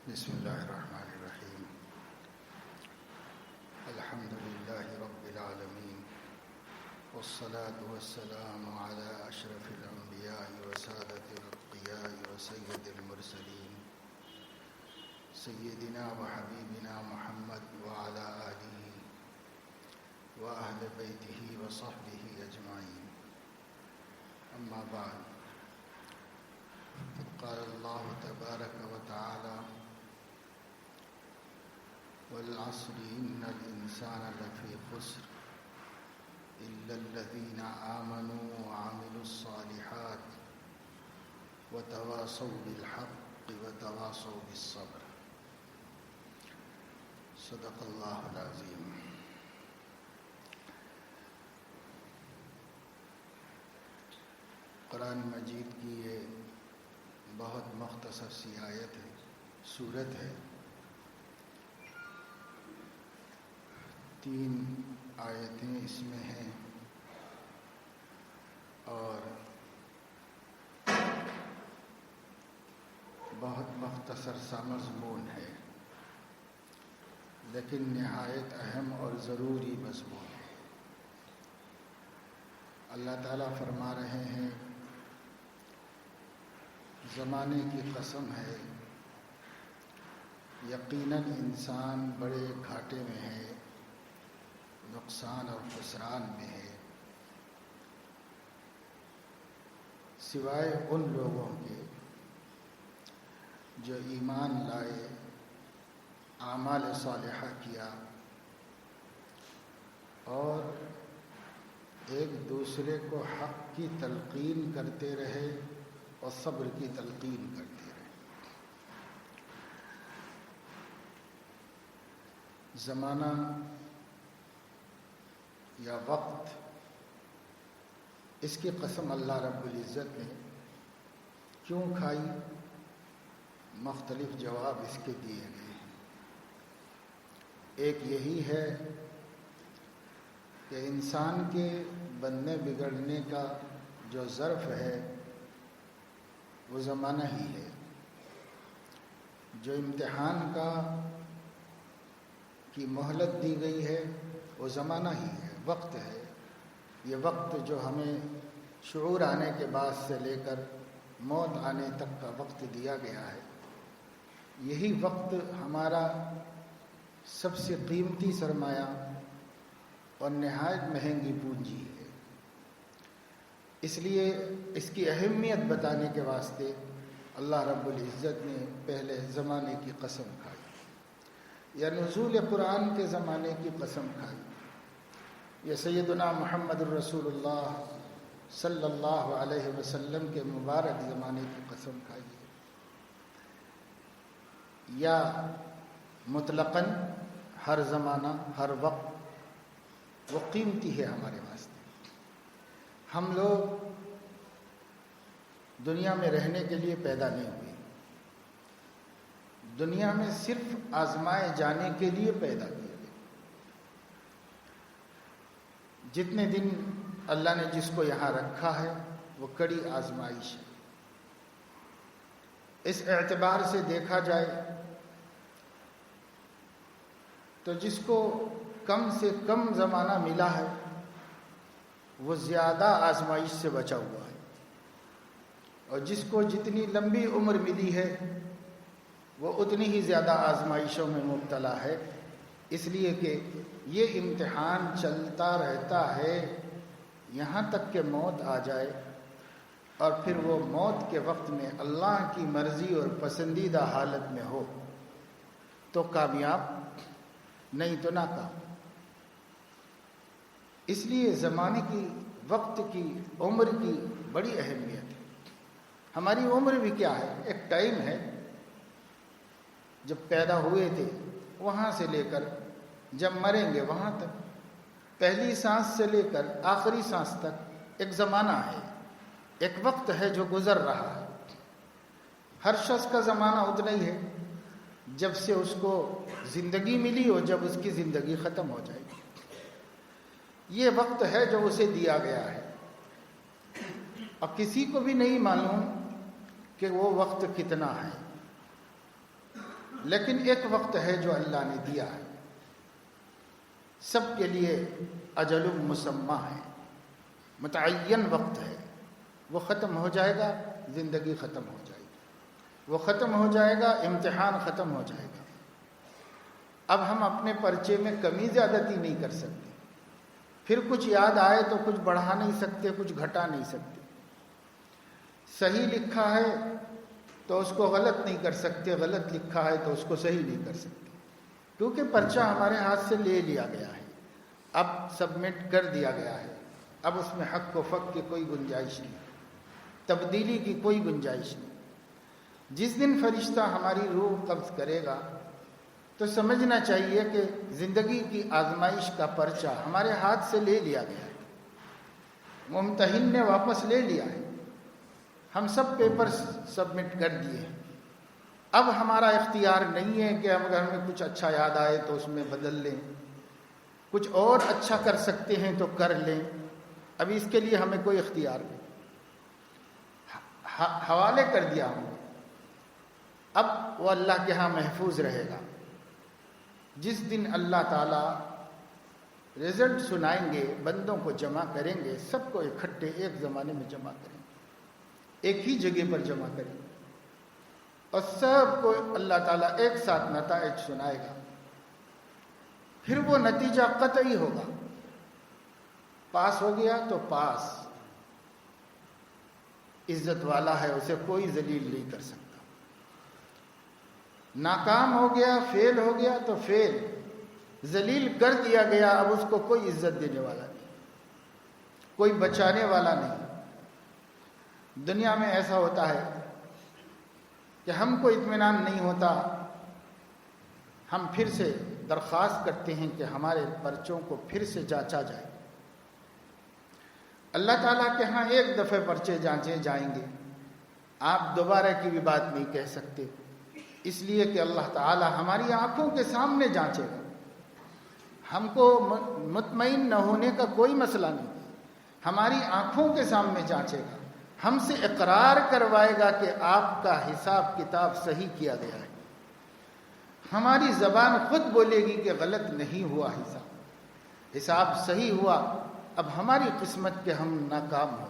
بسم اللہ الرحمن الرحیم الحمد للہ رب العالمین والصلاة والسلام علی اشرف الانبیاء وسادۃ الاتقیاء وسید المرسلین سیدنا وحبیبنا محمد وعلی آلہ واہل بیتہ وصحبہ اجمعین، اما بعد، قال اللہ تبارک وتعالی والعصر ان الانسان لفی خسر الا الذین آمنوا وعملوا الصالحات وتواصوا بالحق وتواصوا بالصبر، صدق اللہ العظیم۔ قرآن مجید کی یہ بہت مختصر سی آیت ہے، سورت ہے، 3 آیتیں اس میں ہیں اور بہت مختصر سا مضمون ہے، لیکن نہایت اہم اور ضروری مضمون ہے۔ اللہ تعالیٰ فرما رہے ہیں، زمانے کی قسم ہے، یقیناً انسان بڑے گھاٹے میں ہے، نقصان اور خسران میں ہے، سوائے ان لوگوں کے جو ایمان لائے، اعمال صالحہ کیا اور ایک دوسرے کو حق کی تلقین کرتے رہے اور صبر کی تلقین کرتے رہے۔ زمانہ یا وقت، اس کی قسم اللہ رب العزت نے کیوں کھائی؟ مختلف جواب اس کے دیے گئے ہیں۔ ایک یہی ہے کہ انسان کے بننے بگڑنے کا جو ظرف ہے وہ زمانہ ہی ہے، جو امتحان کی مہلت دی گئی ہے وہ زمانہ ہی ہے، وقت ہے۔ یہ وقت جو ہمیں شعور آنے کے بعد سے لے کر موت آنے تک کا وقت دیا گیا ہے، یہی وقت ہمارا سب سے قیمتی سرمایہ اور نہایت مہنگی پونجی ہے۔ اس لیے اس کی اہمیت بتانے کے واسطے اللہ رب العزت نے پہلے زمانے کی قسم کھائی، یا نزول قرآن کے زمانے کی قسم کھائی، یا سیدنا محمد الرسول اللہ صلی اللہ علیہ وسلم کے مبارک زمانے کی قسم کھائی، یا مطلقاً ہر زمانہ، ہر وقت وہ قیمتی ہے ہمارے واسطے۔ ہم لوگ دنیا میں رہنے کے لیے پیدا نہیں ہوئے، دنیا میں صرف آزمائے جانے کے لیے پیدا کیے گئے۔ جتنے دن اللہ نے جس کو یہاں رکھا ہے وہ کڑی آزمائش ہے۔ اس اعتبار سے دیکھا جائے تو جس کو کم سے کم زمانہ ملا ہے وہ زیادہ آزمائش سے بچا ہوا ہے، اور جس کو جتنی لمبی عمر ملی ہے وہ اتنی ہی زیادہ آزمائشوں میں مبتلا ہے، اس لیے کہ یہ امتحان چلتا رہتا ہے یہاں تک کہ موت آ جائے، اور پھر وہ موت کے وقت میں اللہ کی مرضی اور پسندیدہ حالت میں ہو تو کامیاب، نہیں تو ناکام۔ اس لیے زمانے کی، وقت کی، عمر کی بڑی اہمیت ہے۔ ہماری عمر بھی کیا ہے؟ ایک ٹائم ہے، جب پیدا ہوئے تھے وہاں سے لے کر جب مریں گے وہاں تک، پہلی سانس سے لے کر آخری سانس تک ایک زمانہ ہے، ایک وقت ہے جو گزر رہا ہے۔ ہر شخص کا زمانہ اتنا ہی ہے جب سے اس کو زندگی ملی اور جب اس کی زندگی ختم ہو جائے گی۔ یہ وقت ہے جو اسے دیا گیا ہے، اور کسی کو بھی نہیں معلوم کہ وہ وقت کتنا ہے۔ لیکن ایک وقت ہے جو اللہ نے دیا ہے، سب کے لیے اجل مسمى ہے، متعین وقت ہے، وہ ختم ہو جائے گا، زندگی ختم ہو جائے گی، وہ ختم ہو جائے گا، امتحان ختم ہو جائے گا۔ اب ہم اپنے پرچے میں کمی زیادتی نہیں کر سکتے، پھر کچھ یاد آئے تو کچھ بڑھا نہیں سکتے، کچھ گھٹا نہیں سکتے۔ صحیح لکھا ہے تو اس کو غلط نہیں کر سکتے، غلط لکھا ہے تو اس کو صحیح نہیں کر سکتے، کیونکہ پرچہ ہمارے ہاتھ سے لے لیا گیا ہے، اب سبمٹ کر دیا گیا ہے، اب اس میں حق و فق کی کوئی گنجائش نہیں، تبدیلی کی کوئی گنجائش نہیں۔ جس دن فرشتہ ہماری روح قبض کرے گا تو سمجھنا چاہیے کہ زندگی کی آزمائش کا پرچہ ہمارے ہاتھ سے لے لیا گیا ہے، ممتحن نے واپس لے لیا ہے، ہم سب پیپر سبمٹ کر دیے ہیں۔ اب ہمارا اختیار نہیں ہے کہ ہم اگر ہمیں کچھ اچھا یاد آئے تو اس میں بدل لیں، کچھ اور اچھا کر سکتے ہیں تو کر لیں، ابھی اس کے لیے ہمیں کوئی اختیار نہیں، حوالے کر دیا ہم نے، اب وہ اللہ کے ہاں محفوظ رہے گا۔ جس دن اللہ تعالیٰ رزلٹ سنائیں گے، بندوں کو جمع کریں گے، سب کو اکٹھے ایک زمانے میں جمع کریں گے، ایک ہی جگہ پر جمع کریں گے، اور سب کو اللہ تعالیٰ ایک ساتھ نتائج سنائے گا۔ پھر وہ نتیجہ قطعی ہوگا، پاس ہو گیا تو پاس، عزت والا ہے، اسے کوئی ذلیل نہیں کر سکتا۔ ناکام ہو گیا، فیل ہو گیا تو فیل، ذلیل کر دیا گیا، اب اس کو کوئی عزت دینے والا نہیں، کوئی بچانے والا نہیں۔ دنیا میں ایسا ہوتا ہے کہ ہم کو اطمینان نہیں ہوتا، ہم پھر سے درخواست کرتے ہیں کہ ہمارے پرچوں کو پھر سے جانچا جائے۔ اللہ تعالیٰ کے ہاں ایک دفعہ پرچے جانچے جائیں گے، آپ دوبارہ کی بھی بات نہیں کہہ سکتے، اس لیے کہ اللہ تعالیٰ ہماری آنکھوں کے سامنے جانچے گا۔ ہم کو مطمئن نہ ہونے کا کوئی مسئلہ نہیں، ہماری آنکھوں کے سامنے جانچے گا، ہم سے اقرار کروائے گا کہ آپ کا حساب کتاب صحیح کیا گیا ہے۔ ہماری زبان خود بولے گی کہ غلط نہیں ہوا، حساب صحیح ہوا، اب ہماری قسمت کے ہم ناکام ہو گئے۔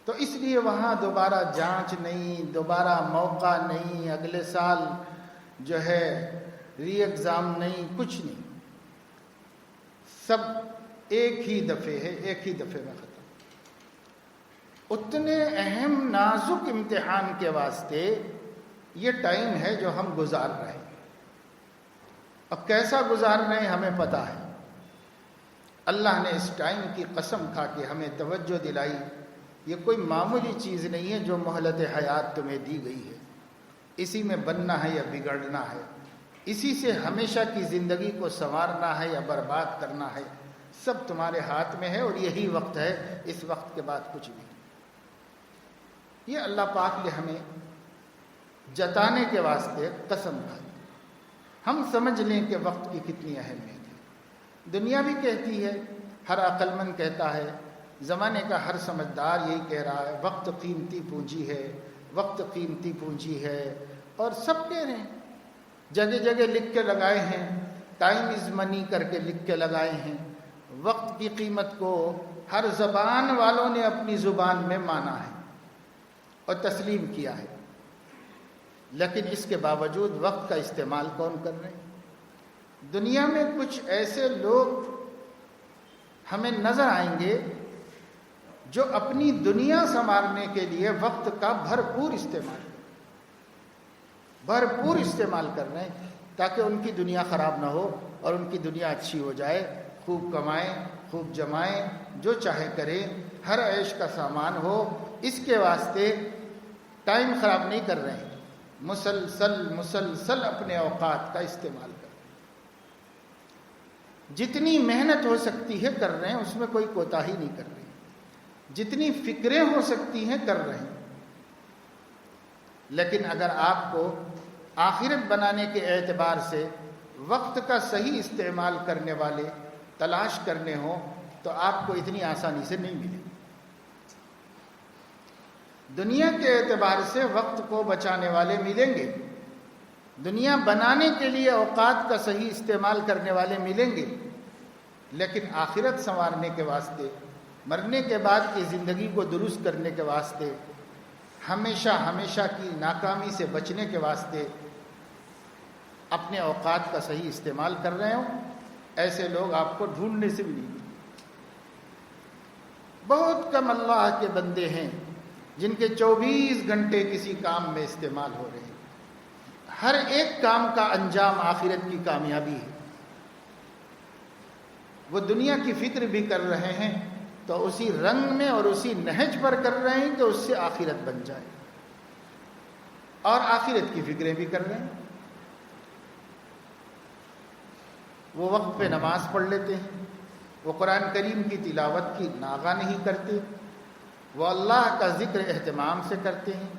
تو اس لیے وہاں دوبارہ جانچ نہیں، دوبارہ موقع نہیں، اگلے سال جو ہے ری ایگزام نہیں، کچھ نہیں، سب ایک ہی دفعے ہے، ایک ہی دفعے میں ختم۔ اتنے اہم نازک امتحان کے واسطے یہ ٹائم ہے جو ہم گزار رہے ہیں۔ اب کیسا گزار رہے ہیں ہمیں پتہ ہے، اللہ نے اس ٹائم کی قسم کھا کے ہمیں توجہ دلائی، یہ کوئی معمولی چیز نہیں ہے جو مہلت حیات تمہیں دی گئی ہے، اسی میں بننا ہے یا بگڑنا ہے، اسی سے ہمیشہ کی زندگی کو سنوارنا ہے یا برباد کرنا ہے، سب تمہارے ہاتھ میں ہے، اور یہی وقت ہے، اس وقت کے بعد کچھ بھی۔ یہ اللہ پاک نے ہمیں جتانے کے واسطے قسم کھائی، ہم سمجھ لیں کہ وقت کی کتنی اہمیت ہے۔ دنیا بھی کہتی ہے، ہر عقل مند کہتا ہے، زمانے کا ہر سمجھدار یہی کہہ رہا ہے، وقت قیمتی پونجی ہے، وقت قیمتی پونجی ہے، اور سب کہہ رہے ہیں، جگہ جگہ لکھ کے لگائے ہیں، ٹائم از منی کر کے لکھ کے لگائے ہیں۔ وقت کی قیمت کو ہر زبان والوں نے اپنی زبان میں مانا ہے اور تسلیم کیا ہے، لیکن اس کے باوجود وقت کا استعمال کون کر رہے ہیں؟ دنیا میں کچھ ایسے لوگ ہمیں نظر آئیں گے جو اپنی دنیا سنوارنے کے لیے وقت کا بھرپور استعمال کر رہے ہیں، تاکہ ان کی دنیا خراب نہ ہو اور ان کی دنیا اچھی ہو جائے، خوب کمائیں، خوب جمائیں، جو چاہے کریں، ہر عیش کا سامان ہو، اس کے واسطے ٹائم خراب نہیں کر رہے ہیں، مسلسل اپنے اوقات کا استعمال کر رہے ہیں۔ جتنی محنت ہو سکتی ہے کر رہے ہیں، اس میں کوئی کوتاہی نہیں کر رہے ہیں، جتنی فکریں ہو سکتی ہیں کر رہے ہیں، لیکن اگر آپ کو آخرت بنانے کے اعتبار سے وقت کا صحیح استعمال کرنے والے تلاش کرنے ہوں تو آپ کو اتنی آسانی سے نہیں ملے۔ دنیا کے اعتبار سے وقت کو بچانے والے ملیں گے، دنیا بنانے کے لیے اوقات کا صحیح استعمال کرنے والے ملیں گے، لیکن آخرت سنوارنے کے واسطے، مرنے کے بعد کی زندگی کو درست کرنے کے واسطے، ہمیشہ ہمیشہ کی ناکامی سے بچنے کے واسطے اپنے اوقات کا صحیح استعمال کر رہے ہوں، ایسے لوگ آپ کو ڈھونڈنے سے بھی نہیں ملیں۔ بہت کم اللہ کے بندے ہیں جن کے 24 گھنٹے کسی کام میں استعمال ہو رہے ہیں۔ ہر ایک کام کا انجام آخرت کی کامیابی ہے۔ وہ دنیا کی فکر بھی کر رہے ہیں تو اسی رنگ میں اور اسی نہج پر کر رہے ہیں کہ اس سے آخرت بن جائے، اور آخرت کی فکریں بھی کر رہے ہیں۔ وہ وقت پہ نماز پڑھ لیتے ہیں، وہ قرآن کریم کی تلاوت کی ناغہ نہیں کرتے، وہ اللہ کا ذکر اہتمام سے کرتے ہیں،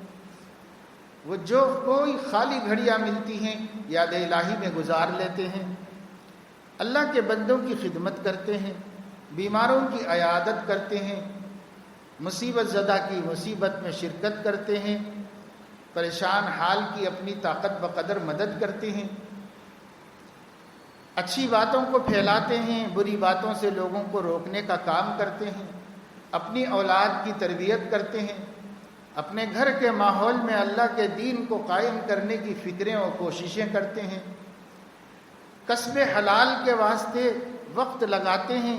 وہ جو کوئی خالی گھڑیاں ملتی ہیں یاد الہی میں گزار لیتے ہیں، اللہ کے بندوں کی خدمت کرتے ہیں، بیماروں کی عیادت کرتے ہیں، مصیبت زدہ کی مصیبت میں شرکت کرتے ہیں، پریشان حال کی اپنی طاقت بقدر مدد کرتے ہیں، اچھی باتوں کو پھیلاتے ہیں، بری باتوں سے لوگوں کو روکنے کا کام کرتے ہیں، اپنی اولاد کی تربیت کرتے ہیں، اپنے گھر کے ماحول میں اللہ کے دین کو قائم کرنے کی فکریں اور کوششیں کرتے ہیں، کسب حلال کے واسطے وقت لگاتے ہیں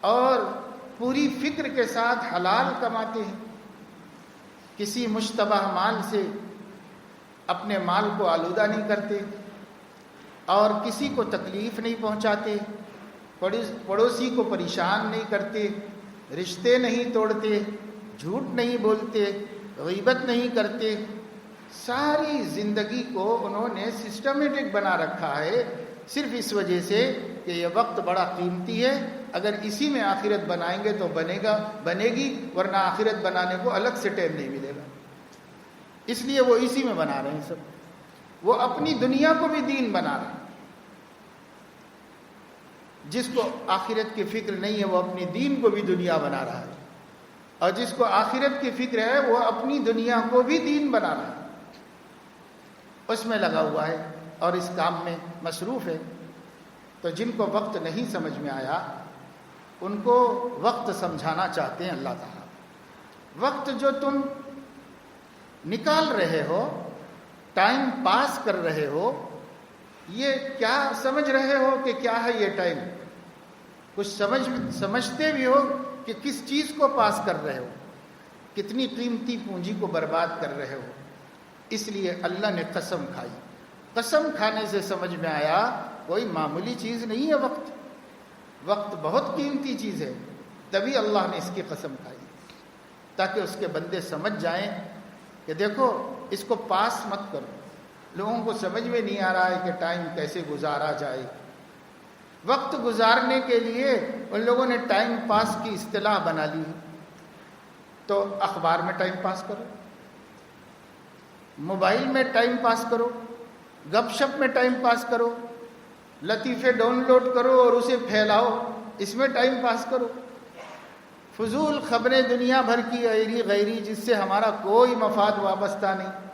اور پوری فکر کے ساتھ حلال کماتے ہیں، کسی مشتبہ مال سے اپنے مال کو آلودہ نہیں کرتے اور کسی کو تکلیف نہیں پہنچاتے، پڑوسی کو پریشان نہیں کرتے، رشتے نہیں توڑتے، جھوٹ نہیں بولتے، غیبت نہیں کرتے۔ ساری زندگی کو انہوں نے سسٹمیٹک بنا رکھا ہے، صرف اس وجہ سے کہ یہ وقت بڑا قیمتی ہے، اگر اسی میں آخرت بنائیں گے تو بنے گی، ورنہ آخرت بنانے کو الگ سے ٹائم نہیں ملے گا، اس لیے وہ اسی میں بنا رہے ہیں سب۔ وہ اپنی دنیا کو بھی دین بنا رہے ہیں۔ جس کو آخرت کی فکر نہیں ہے وہ اپنی دین کو بھی دنیا بنا رہا ہے، اور جس کو آخرت کی فکر ہے وہ اپنی دنیا کو بھی دین بنا رہا ہے، اس میں لگا ہوا ہے اور اس کام میں مصروف ہے۔ تو جن کو وقت نہیں سمجھ میں آیا ان کو وقت سمجھانا چاہتے ہیں اللہ تعالیٰ۔ وقت جو تم نکال رہے ہو، ٹائم پاس کر رہے ہو، یہ کیا سمجھ رہے ہو کہ کیا ہے یہ ٹائم؟ کچھ سمجھتے بھی ہو کہ کس چیز کو پاس کر رہے ہو، کتنی قیمتی پونجی کو برباد کر رہے ہو؟ اس لیے اللہ نے قسم کھائی۔ قسم کھانے سے سمجھ میں آیا کوئی معمولی چیز نہیں ہے وقت، وقت بہت قیمتی چیز ہے، تبھی اللہ نے اس کی قسم کھائی تاکہ اس کے بندے سمجھ جائیں کہ دیکھو اس کو پاس مت کرو۔ لوگوں کو سمجھ میں نہیں آ رہا ہے کہ ٹائم کیسے گزارا جائے۔ وقت گزارنے کے لیے ان لوگوں نے ٹائم پاس کی اصطلاح بنا لی، تو اخبار میں ٹائم پاس کرو، موبائل میں ٹائم پاس کرو، گپ شپ میں ٹائم پاس کرو، لطیفے ڈاؤن لوڈ کرو اور اسے پھیلاؤ، اس میں ٹائم پاس کرو، فضول خبریں دنیا بھر کی ایری غیری جس سے ہمارا کوئی مفاد وابستہ نہیں،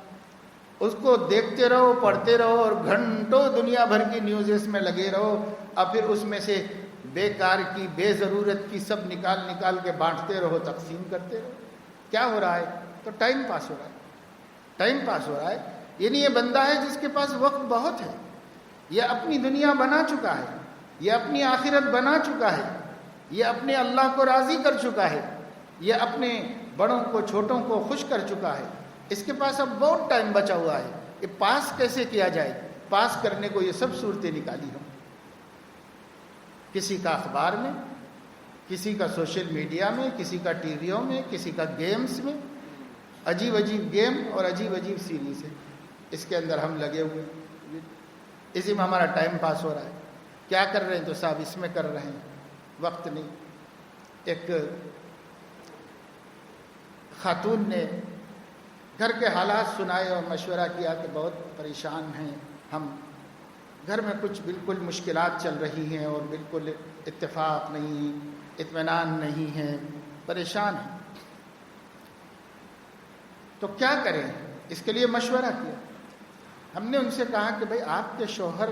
اس کو دیکھتے رہو، پڑھتے رہو اور گھنٹوں دنیا بھر کی نیوزز میں لگے رہو، اور پھر اس میں سے بیکار کی بے ضرورت کی سب نکال کے بانٹتے رہو، تقسیم کرتے رہو۔ کیا ہو رہا ہے؟ تو ٹائم پاس ہو رہا ہے، ٹائم پاس ہو رہا ہے۔ یعنی یہ بندہ ہے جس کے پاس وقت بہت ہے، یہ اپنی دنیا بنا چکا ہے، یہ اپنی آخرت بنا چکا ہے، یہ اپنے اللہ کو راضی کر چکا ہے، یہ اپنے بڑوں کو چھوٹوں کو خوش کر چکا ہے، اس کے پاس اب بہت ٹائم بچا ہوا ہے۔ یہ پاس کیسے کیا جائے؟ پاس کرنے کو یہ سب صورتیں نکالی ہوں، کسی کا اخبار میں، کسی کا سوشل میڈیا میں، کسی کا ٹی ویوں میں، کسی کا گیمز میں، عجیب عجیب گیم اور عجیب عجیب سیریز ہے، اس کے اندر ہم لگے ہوئے ہیں، اسی میں ہمارا ٹائم پاس ہو رہا ہے۔ کیا کر رہے ہیں؟ تو صاحب اس میں کر رہے ہیں، وقت نہیں۔ ایک خاتون نے گھر کے حالات سنائے اور مشورہ کیا کہ بہت پریشان ہیں ہم، گھر میں کچھ بالکل مشکلات چل رہی ہیں اور بالکل اتفاق نہیں، اطمینان نہیں ہے، پریشان ہیں، تو کیا کریں؟ اس کے لیے مشورہ کیا۔ ہم نے ان سے کہا کہ بھئی آپ کے شوہر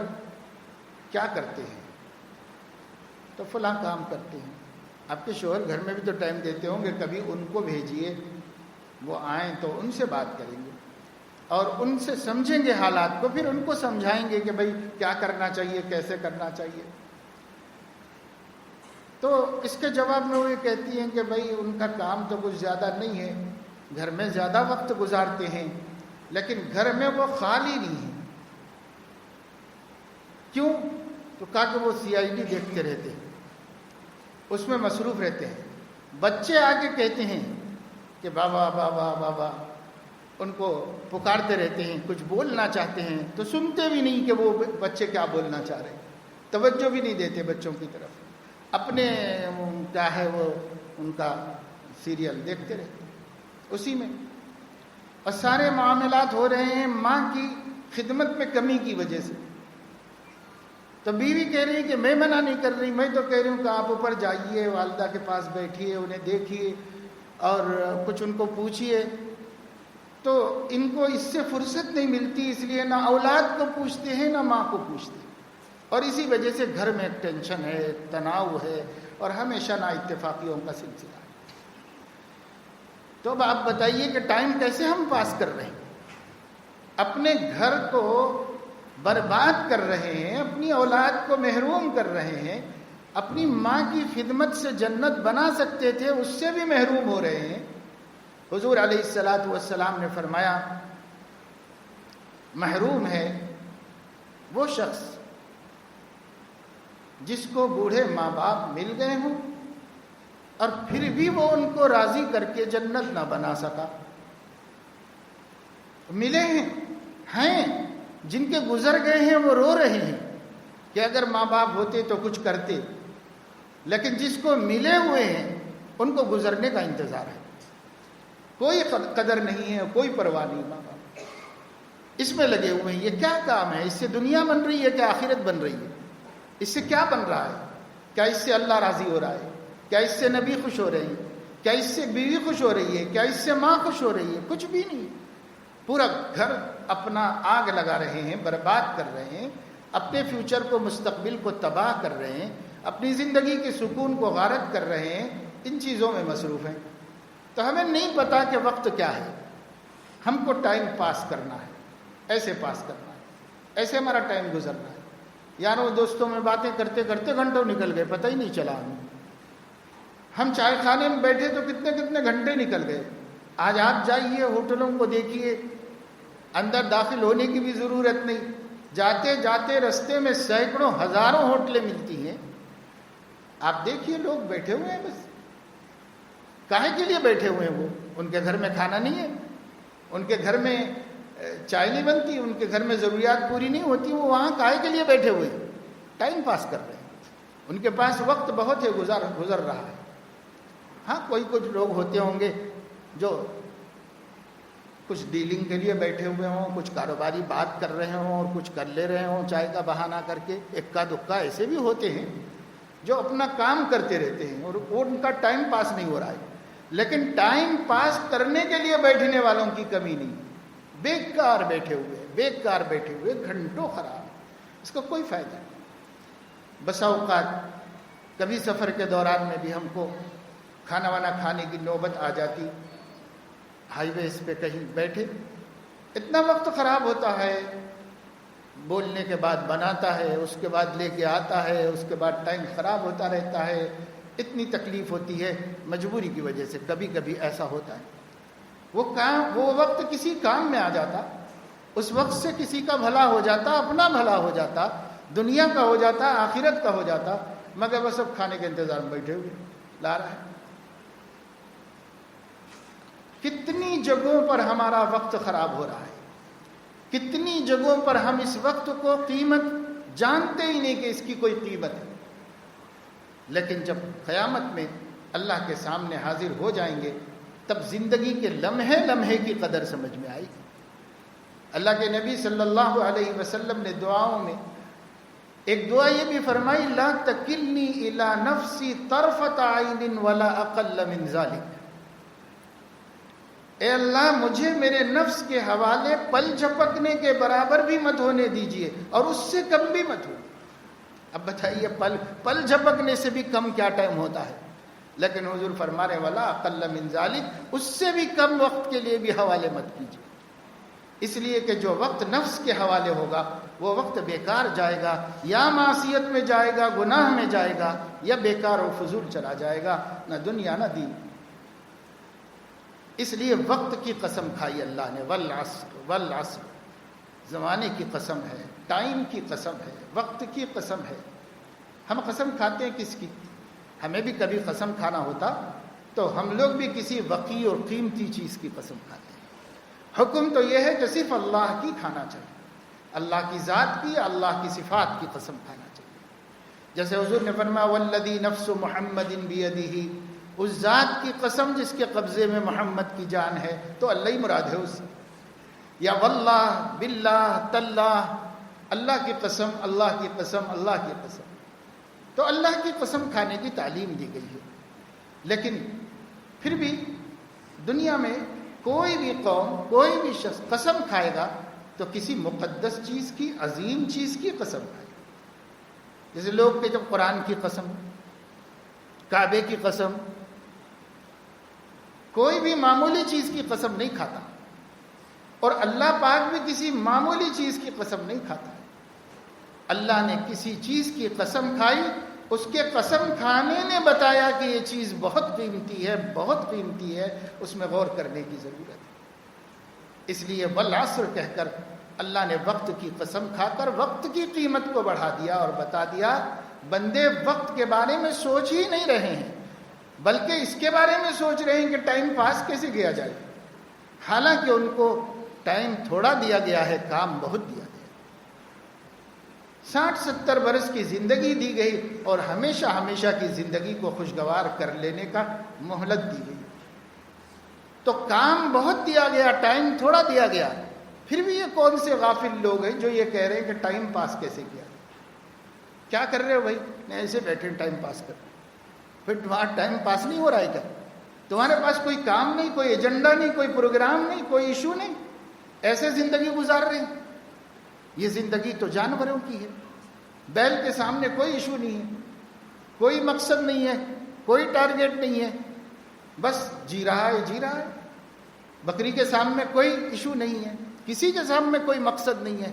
کیا کرتے ہیں؟ تو فلاں کام کرتے ہیں۔ آپ کے شوہر گھر میں بھی تو ٹائم دیتے ہوں گے، کبھی ان کو بھیجیے، وہ آئیں تو ان سے بات کریں گے اور ان سے سمجھیں گے حالات کو، پھر ان کو سمجھائیں گے کہ بھئی کیا کرنا چاہیے، کیسے کرنا چاہیے۔ تو اس کے جواب میں وہ یہ کہتی ہیں کہ بھئی ان کا کام تو کچھ زیادہ نہیں ہے، گھر میں زیادہ وقت گزارتے ہیں، لیکن گھر میں وہ خالی نہیں ہیں۔ کیوں؟ تو کہا کہ وہ CID دیکھتے رہتے ہیں، اس میں مصروف رہتے ہیں۔ بچے آ کے کہتے ہیں کہ بابا بابا بابا، ان کو پکارتے رہتے ہیں، کچھ بولنا چاہتے ہیں تو سنتے بھی نہیں کہ وہ بچے کیا بولنا چاہ رہے ہیں، توجہ بھی نہیں دیتے بچوں کی طرف، اپنے کیا ہے وہ ان کا سیریل دیکھتے رہتے ہیں اسی میں، اور سارے معاملات ہو رہے ہیں ماں کی خدمت میں کمی کی وجہ سے۔ تو بیوی کہہ رہی ہے کہ میں منع نہیں کر رہی، میں تو کہہ رہی ہوں کہ آپ اوپر جائیے، والدہ کے پاس بیٹھیے، انہیں دیکھیے اور کچھ ان کو پوچھیے۔ تو ان کو اس سے فرصت نہیں ملتی، اس لیے نہ اولاد کو پوچھتے ہیں نہ ماں کو پوچھتے ہیں، اور اسی وجہ سے گھر میں ایک ٹینشن ہے، ایک تناؤ ہے، اور ہمیشہ نا اتفاقیوں کا سلسلہ ہے۔ تو اب آپ بتائیے کہ ٹائم کیسے ہم پاس کر رہے ہیں؟ اپنے گھر کو برباد کر رہے ہیں، اپنی اولاد کو محروم کر رہے ہیں، اپنی ماں کی خدمت سے جنت بنا سکتے تھے اس سے بھی محروم ہو رہے ہیں۔ حضور علیہ الصلاۃ والسلام نے فرمایا محروم ہے وہ شخص جس کو بوڑھے ماں باپ مل گئے ہوں اور پھر بھی وہ ان کو راضی کر کے جنت نہ بنا سکا۔ ملے ہیں جن کے گزر گئے ہیں وہ رو رہے ہیں کہ اگر ماں باپ ہوتے تو کچھ کرتے، لیکن جس کو ملے ہوئے ہیں ان کو گزرنے کا انتظار ہے، کوئی قدر نہیں ہے، کوئی پرواہ نہیں، ماں باپ اس میں لگے ہوئے ہیں۔ یہ کیا کام ہے؟ اس سے دنیا بن رہی ہے کہ آخرت بن رہی ہے؟ اس سے کیا بن رہا ہے؟ کیا اس سے اللہ راضی ہو رہا ہے؟ کیا اس سے نبی خوش ہو رہے ہیں؟ کیا اس سے بیوی خوش ہو رہی ہے؟ کیا اس سے ماں خوش ہو رہی ہے؟ کچھ بھی نہیں۔ پورا گھر اپنا آگ لگا رہے ہیں، برباد کر رہے ہیں، اپنے فیوچر کو، مستقبل کو تباہ کر رہے ہیں، اپنی زندگی کے سکون کو غارت کر رہے ہیں، ان چیزوں میں مصروف ہیں۔ تو ہمیں نہیں پتا کہ وقت کیا ہے، ہم کو ٹائم پاس کرنا ہے، ایسے پاس کرنا ہے، ایسے ہمارا ٹائم گزرنا ہے۔ یاروں دوستوں میں باتیں کرتے کرتے گھنٹوں نکل گئے، پتہ ہی نہیں چلا ہم چائے خانے میں بیٹھے تو کتنے کتنے گھنٹے نکل گئے۔ آج آپ جائیے ہوٹلوں کو دیکھیے، اندر داخل ہونے کی بھی ضرورت نہیں، جاتے جاتے رستے میں سینکڑوں ہزاروں ہوٹلیں ملتی ہیں، آپ دیکھیے لوگ بیٹھے ہوئے ہیں، بس کاہے کے لیے بیٹھے ہوئے ہیں؟ وہ ان کے گھر میں کھانا نہیں ہے، ان کے گھر میں چائے نہیں بنتی، ان کے گھر میں ضروریات پوری نہیں ہوتی، وہ وہاں کاہے کے لیے بیٹھے ہوئے ہیں؟ ٹائم پاس کر رہے ہیں، ان کے پاس وقت بہت ہے، گزر رہا ہے۔ ہاں کوئی کچھ لوگ ہوتے ہوں گے جو کچھ ڈیلنگ کے لیے بیٹھے ہوئے ہوں، کچھ کاروباری بات کر رہے ہوں اور کچھ کر لے رہے ہوں چائے کا بہانہ کر کے، اکا دکا ایسے بھی ہوتے ہیں جو اپنا کام کرتے رہتے ہیں اور ان کا ٹائم پاس نہیں ہو رہا ہے۔ لیکن ٹائم پاس کرنے کے لیے بیٹھنے والوں کی کمی نہیں، بیکار بیٹھے ہوئے گھنٹوں خراب، اس کا کوئی فائدہ نہیں۔ بسا اوقات کبھی سفر کے دوران میں بھی ہم کو کھانا وانا کھانے کی نوبت آ جاتی، ہائی ویز پہ کہیں بیٹھے، اتنا وقت خراب ہوتا ہے، بولنے کے بعد بناتا ہے، اس کے بعد لے کے آتا ہے، اس کے بعد ٹائم خراب ہوتا رہتا ہے، اتنی تکلیف ہوتی ہے مجبوری کی وجہ سے، کبھی کبھی ایسا ہوتا ہے۔ وہ وقت کسی کام میں آ جاتا، اس وقت سے کسی کا بھلا ہو جاتا، اپنا بھلا ہو جاتا، دنیا کا ہو جاتا، آخرت کا ہو جاتا، مگر وہ سب کھانے کے انتظار میں بیٹھے ہوئے لا رہا ہے۔ کتنی جگہوں پر ہمارا وقت خراب ہو رہا ہے، کتنی جگہوں پر ہم اس وقت کو قیمت جانتے ہی نہیں کہ اس کی کوئی قیمت ہے، لیکن جب قیامت میں اللہ کے سامنے حاضر ہو جائیں گے تب زندگی کے لمحے لمحے کی قدر سمجھ میں آئے گی۔ اللہ کے نبی صلی اللہ علیہ وسلم نے دعاؤں میں ایک دعا یہ بھی فرمائی، لا تکلنی الی نفسی طرفۃ عین ولا اقل من ذلک، اے اللہ مجھے میرے نفس کے حوالے پل جھپکنے کے برابر بھی مت ہونے دیجئے اور اس سے کم بھی مت ہو. اب بتائیے پل جھپکنے سے بھی کم کیا ٹائم ہوتا ہے؟ لیکن حضور فرما رہے والا اقل من ذالک، اس سے بھی کم وقت کے لیے بھی حوالے مت کیجیے. اس لیے کہ جو وقت نفس کے حوالے ہوگا وہ وقت بیکار جائے گا، یا معصیت میں جائے گا، گناہ میں جائے گا، یا بیکار و فضول چلا جائے گا، نہ دنیا نہ دین. اس لیے وقت کی قسم کھائی اللہ نے، والعصر، زمانے کی قسم ہے، ٹائم کی قسم ہے، وقت کی قسم ہے. ہم قسم کھاتے ہیں کس کی؟ ہمیں بھی کبھی قسم کھانا ہوتا تو ہم لوگ بھی کسی وقیع اور قیمتی چیز کی قسم کھاتے ہیں. حکم تو یہ ہے کہ صرف اللہ کی کھانا چاہیے، اللہ کی ذات کی، اللہ کی صفات کی قسم کھانا چاہیے. جیسے حضور نے فرمایا والذی نفس محمد بیدہ، اس ذات کی قسم جس کے قبضے میں محمد کی جان ہے، تو اللہ ہی مراد ہے اس سے. یا واللہ، باللہ، تاللہ، اللہ کی قسم، اللہ کی قسم، اللہ کی قسم. تو اللہ کی قسم کھانے کی تعلیم دی گئی ہے. لیکن پھر بھی دنیا میں کوئی بھی قوم، کوئی بھی شخص قسم کھائے گا تو کسی مقدس چیز کی، عظیم چیز کی قسم کھائے گا. جیسے لوگ کہ جب قرآن کی قسم، کعبے کی قسم، کوئی بھی معمولی چیز کی قسم نہیں کھاتا. اور اللہ پاک بھی کسی معمولی چیز کی قسم نہیں کھاتا. اللہ نے کسی چیز کی قسم کھائی، اس کے قسم کھانے نے بتایا کہ یہ چیز بہت قیمتی ہے، بہت قیمتی ہے، اس میں غور کرنے کی ضرورت ہے. اس لیے والعصر کہہ کر اللہ نے وقت کی قسم کھا کر وقت کی قیمت کو بڑھا دیا اور بتا دیا بندے وقت کے بارے میں سوچ ہی نہیں رہے ہیں، بلکہ اس کے بارے میں سوچ رہے ہیں کہ ٹائم پاس کیسے کیا جائے. حالانکہ ان کو ٹائم تھوڑا دیا گیا ہے، کام بہت دیا گیا. 60-70 برس کی زندگی دی گئی اور ہمیشہ ہمیشہ کی زندگی کو خوشگوار کر لینے کا مہلت دی گئی. تو کام بہت دیا گیا، ٹائم تھوڑا دیا گیا. پھر بھی یہ کون سے غافل لوگ ہیں جو یہ کہہ رہے ہیں کہ ٹائم پاس کیسے کیا؟ کیا کر رہے ہو بھائی؟ نہیں، ایسے بیٹھے ٹائم پاس کر. پھر تمہارا ٹائم پاس نہیں ہو رہا ہے کیا؟ تمہارے پاس کوئی کام نہیں، کوئی ایجنڈا نہیں، کوئی پروگرام نہیں، کوئی ایشو نہیں، ایسے زندگی گزار رہے ہیں؟ یہ زندگی تو جانوروں کی ہے. بیل کے سامنے کوئی ایشو نہیں ہے، کوئی مقصد نہیں ہے، کوئی ٹارگیٹ نہیں ہے، بس جی رہا ہے، جی رہا ہے. بکری کے سامنے کوئی ایشو نہیں ہے، کسی کے سامنے کوئی مقصد نہیں ہے.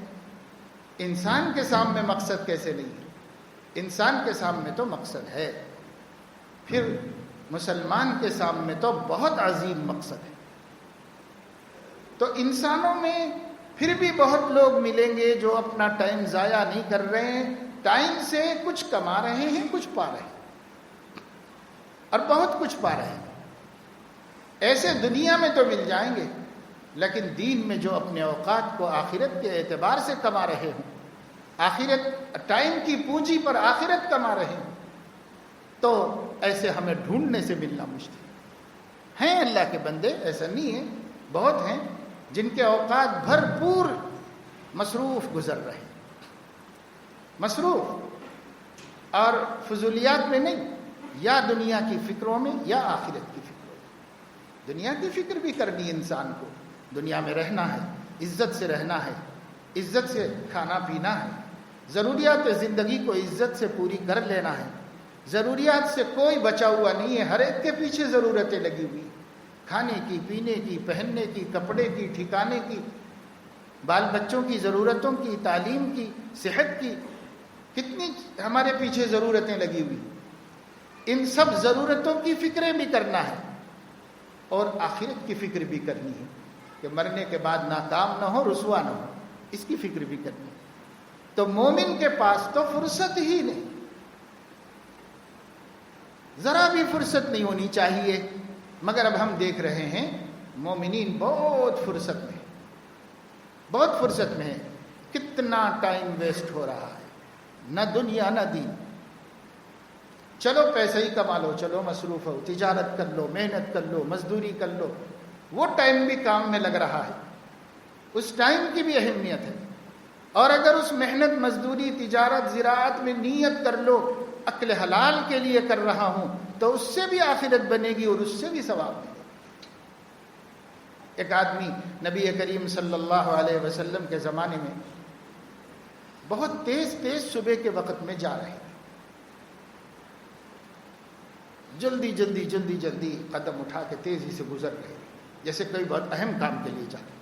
انسان کے سامنے مقصد کیسے نہیں ہے؟ انسان کے سامنے تو مقصد ہے. پھر مسلمان کے سامنے تو بہت عظیم مقصد ہے. تو انسانوں میں پھر بھی بہت لوگ ملیں گے جو اپنا ٹائم ضائع نہیں کر رہے ہیں، ٹائم سے کچھ کما رہے ہیں، کچھ پا رہے ہیں اور بہت کچھ پا رہے ہیں. ایسے دنیا میں تو مل جائیں گے، لیکن دین میں جو اپنے اوقات کو آخرت کے اعتبار سے کما رہے ہوں، آخرت، ٹائم کی پونجی پر آخرت کما رہے ہیں، تو ایسے ہمیں ڈھونڈنے سے ملنا مشکل ہیں. اللہ کے بندے، ایسا نہیں ہے، بہت ہیں جن کے اوقات بھرپور مصروف گزر رہے ہیں. مصروف اور فضولیات میں نہیں، یا دنیا کی فکروں میں یا آخرت کی فکروں میں. دنیا کی فکر بھی کرنی ہے انسان کو، دنیا میں رہنا ہے، عزت سے رہنا ہے، عزت سے کھانا پینا ہے، ضروریات زندگی کو عزت سے پوری کر لینا ہے. ضروریات سے کوئی بچا ہوا نہیں ہے، ہر ایک کے پیچھے ضرورتیں لگی ہوئی، کھانے کی، پینے کی، پہننے کی، کپڑے کی، ٹھکانے کی، بال بچوں کی ضرورتوں کی، تعلیم کی، صحت کی، کتنی ہمارے پیچھے ضرورتیں لگی ہوئی. ان سب ضرورتوں کی فکریں بھی کرنا ہے اور آخرت کی فکر بھی کرنی ہے کہ مرنے کے بعد ناکام نہ ہو، رسوا نہ ہو، اس کی فکر بھی کرنی ہے. تو مومن کے پاس تو فرصت ہی نہیں، ذرا بھی فرصت نہیں ہونی چاہیے. مگر اب ہم دیکھ رہے ہیں مومنین بہت فرصت میں، بہت فرصت میں ہے. کتنا ٹائم ویسٹ ہو رہا ہے، نہ دنیا نہ دین. چلو پیسہ ہی کما لو، چلو مصروف ہو، تجارت کر لو، محنت کر لو، مزدوری کر لو. وہ ٹائم بھی کام میں لگ رہا ہے، اس ٹائم کی بھی اہمیت ہے. اور اگر اس محنت، مزدوری، تجارت، زراعت میں نیت کر لو عقل حلال کے لیے کر رہا ہوں، تو اس سے بھی آخرت بنے گی اور اس سے بھی ثواب ملے گا. ایک آدمی نبی کریم صلی اللہ علیہ وسلم کے زمانے میں بہت تیز تیز صبح کے وقت میں جا رہے تھے، جلدی جلدی جلدی جلدی قدم اٹھا کے تیزی سے گزر رہے تھے، جیسے کوئی بہت اہم کام کے لیے جاتے۔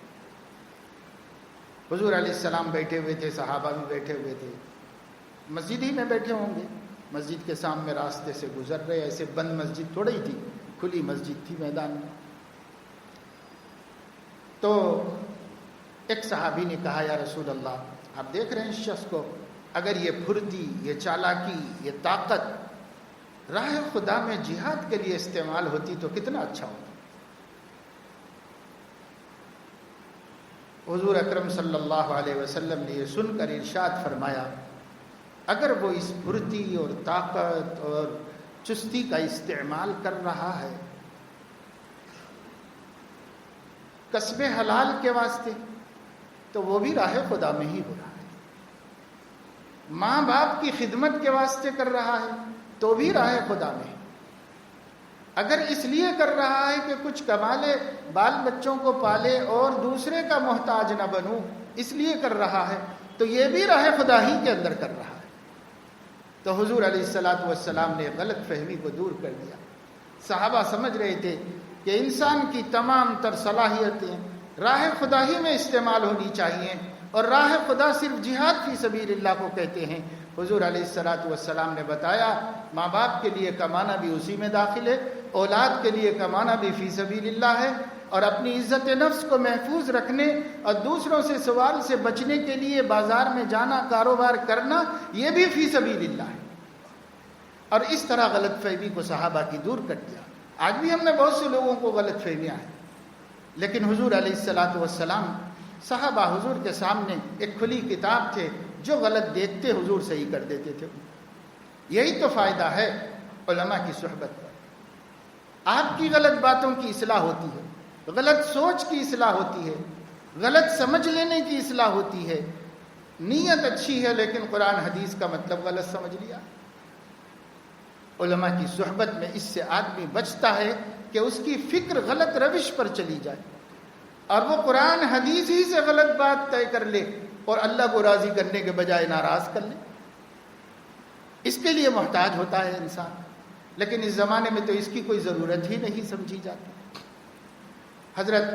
حضور علیہ السلام بیٹھے ہوئے تھے، صحابہ بھی بیٹھے ہوئے تھے، مسجد ہی میں بیٹھے ہوں گے، مسجد کے سامنے راستے سے گزر رہے، ایسے بند مسجد تھوڑی ہی تھی، کھلی مسجد تھی میدان میں۔ تو ایک صحابی نے کہا یا رسول اللہ، آپ دیکھ رہے ہیں اس شخص کو، اگر یہ پھرتی، یہ چالاکی، یہ طاقت راہ خدا میں جہاد کے لیے استعمال ہوتی تو کتنا اچھا ہوتا۔ حضور اکرم صلی اللہ علیہ وسلم نے یہ سن کر ارشاد فرمایا، اگر وہ اس پھرتی اور طاقت اور چستی کا استعمال کر رہا ہے کسب حلال کے واسطے تو وہ بھی راہ خدا میں ہی ہو رہا ہے، ماں باپ کی خدمت کے واسطے کر رہا ہے تو بھی راہ خدا میں، اگر اس لیے کر رہا ہے کہ کچھ کما لے، بال بچوں کو پالے اور دوسرے کا محتاج نہ بنوں، اس لیے کر رہا ہے تو یہ بھی راہ خدا ہی کے اندر کر رہا ہے۔ تو حضور علیہ السلام نے غلط فہمی کو دور کر دیا۔ صحابہ سمجھ رہے تھے کہ انسان کی تمام تر صلاحیتیں راہ خدا ہی میں استعمال ہونی چاہیے، اور راہ خدا صرف جہاد فی سبیل اللہ کو کہتے ہیں۔ حضور علیہ السلام نے بتایا ماں باپ کے لیے کمانا بھی اسی میں داخل ہے، اولاد کے لیے کمانا بھی فی سبیل اللہ ہے، اور اپنی عزت نفس کو محفوظ رکھنے اور دوسروں سے سوال سے بچنے کے لیے بازار میں جانا، کاروبار کرنا، یہ بھی فی سبیل اللہ ہے۔ اور اس طرح غلط فہمی کو صحابہ کی دور کر دیا۔ آج بھی ہم نے بہت سے لوگوں کو غلط فہمیاں ہیں، لیکن حضور علیہ السلام صحابہ حضور کے سامنے ایک کھلی کتاب تھے، جو غلط دیکھتے حضور صحیح کر دیتے تھے۔ یہی تو فائدہ ہے علماء کی صحبت کا۔ آپ کی غلط باتوں کی اصلاح ہوتی ہے، غلط سوچ کی اصلاح ہوتی ہے، غلط سمجھ لینے کی اصلاح ہوتی ہے۔ نیت اچھی ہے لیکن قرآن حدیث کا مطلب غلط سمجھ لیا۔ علماء کی صحبت میں اس سے آدمی بچتا ہے کہ اس کی فکر غلط روش پر چلی جائے اور وہ قرآن حدیث ہی سے غلط بات طے کر لے اور اللہ کو راضی کرنے کے بجائے ناراض کر لے۔ اس کے لیے محتاج ہوتا ہے انسان، لیکن اس زمانے میں تو اس کی کوئی ضرورت ہی نہیں سمجھی جاتی۔ حضرت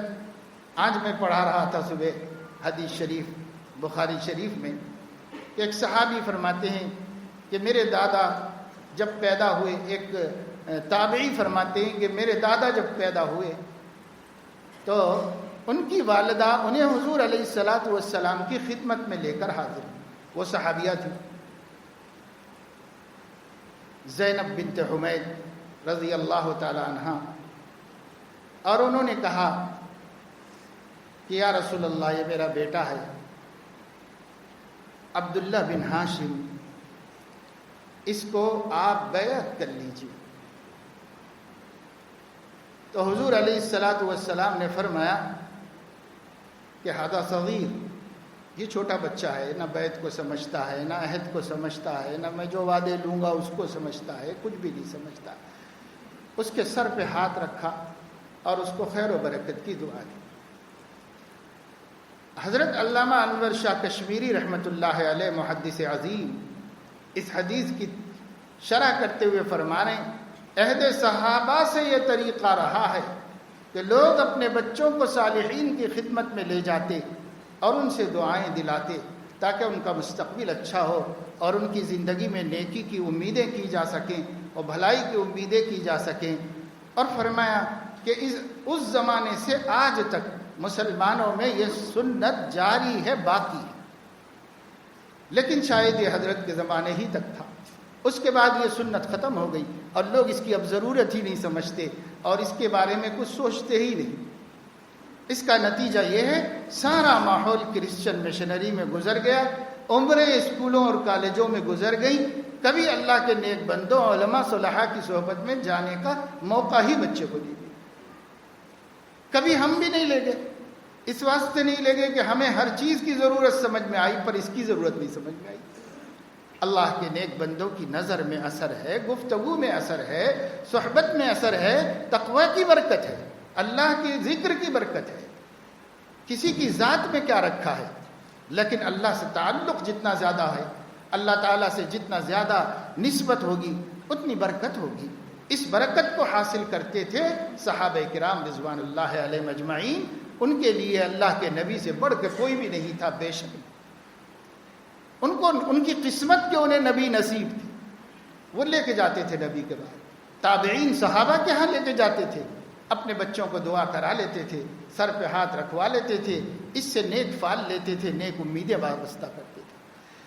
آج میں پڑھا رہا تھا صبح حدیث شریف بخاری شریف میں کہ ایک صحابی فرماتے ہیں کہ میرے دادا جب پیدا ہوئے، ایک تابعی فرماتے ہیں کہ میرے دادا جب پیدا ہوئے تو ان کی والدہ انہیں حضور علیہ السلام کی خدمت میں لے کر حاضر ہوئی۔ وہ صحابیہ تھی زینب بنت حمید رضی اللہ تعالی عنہا، اور انہوں نے کہا کہ یا رسول اللہ، یہ میرا بیٹا ہے عبداللہ بن ہاشم، اس کو آپ بیعت کر لیجیے۔ تو حضور علیہ السلام نے فرمایا کہ ھذا صغیر، یہ چھوٹا بچہ ہے، نہ بیعت کو سمجھتا ہے، نہ عہد کو سمجھتا ہے، نہ میں جو وعدے لوں گا اس کو سمجھتا ہے، کچھ بھی نہیں سمجھتا۔ اس کے سر پہ ہاتھ رکھا اور اس کو خیر و برکت کی دعا دی۔ حضرت علامہ انور شاہ کشمیری رحمۃ اللہ علیہ محدث عظیم اس حدیث کی شرح کرتے ہوئے فرما رہے ہیں، عہد صحابہ سے یہ طریقہ رہا ہے کہ لوگ اپنے بچوں کو صالحین کی خدمت میں لے جاتے اور ان سے دعائیں دلاتے تاکہ ان کا مستقبل اچھا ہو اور ان کی زندگی میں نیکی کی امیدیں کی جا سکیں اور بھلائی کی امیدیں کی جا سکیں۔ اور فرمایا کہ اس زمانے سے آج تک مسلمانوں میں یہ سنت جاری ہے، باقی ہے، لیکن شاید یہ حضرت کے زمانے ہی تک تھا، اس کے بعد یہ سنت ختم ہو گئی اور لوگ اس کی اب ضرورت ہی نہیں سمجھتے اور اس کے بارے میں کچھ سوچتے ہی نہیں۔ اس کا نتیجہ یہ ہے سارا ماحول کرسچن مشنری میں گزر گیا، عمریں اسکولوں اور کالجوں میں گزر گئیں، کبھی اللہ کے نیک بندوں علماء صلحاء کی صحبت میں جانے کا موقع ہی بچے کو نہیں دیا۔ کبھی ہم بھی نہیں لے گئے، اس واسطے نہیں لے گئے کہ ہمیں ہر چیز کی ضرورت سمجھ میں آئی پر اس کی ضرورت نہیں سمجھ میں آئی۔ اللہ کے نیک بندوں کی نظر میں اثر ہے، گفتگو میں اثر ہے، صحبت میں اثر ہے، تقوی کی برکت ہے، اللہ کے ذکر کی برکت ہے۔ کسی کی ذات میں کیا رکھا ہے، لیکن اللہ سے تعلق جتنا زیادہ ہے، اللہ تعالیٰ سے جتنا زیادہ نسبت ہوگی اتنی برکت ہوگی۔ اس برکت کو حاصل کرتے تھے صحابہ کرام رضوان اللہ علیہم اجمعین۔ ان کے لیے اللہ کے نبی سے بڑھ کے کوئی بھی نہیں تھا، بے شک ان کی قسمت کے انہیں نبی نصیب تھی، وہ لے کے جاتے تھے نبی کے بعد۔ تابعین صحابہ کے ہاں لے کے جاتے تھے، اپنے بچوں کو دعا کرا لیتے تھے، سر پہ ہاتھ رکھوا لیتے تھے، اس سے نیک فال لیتے تھے، نیک امیدیں وابستہ کرتے تھے۔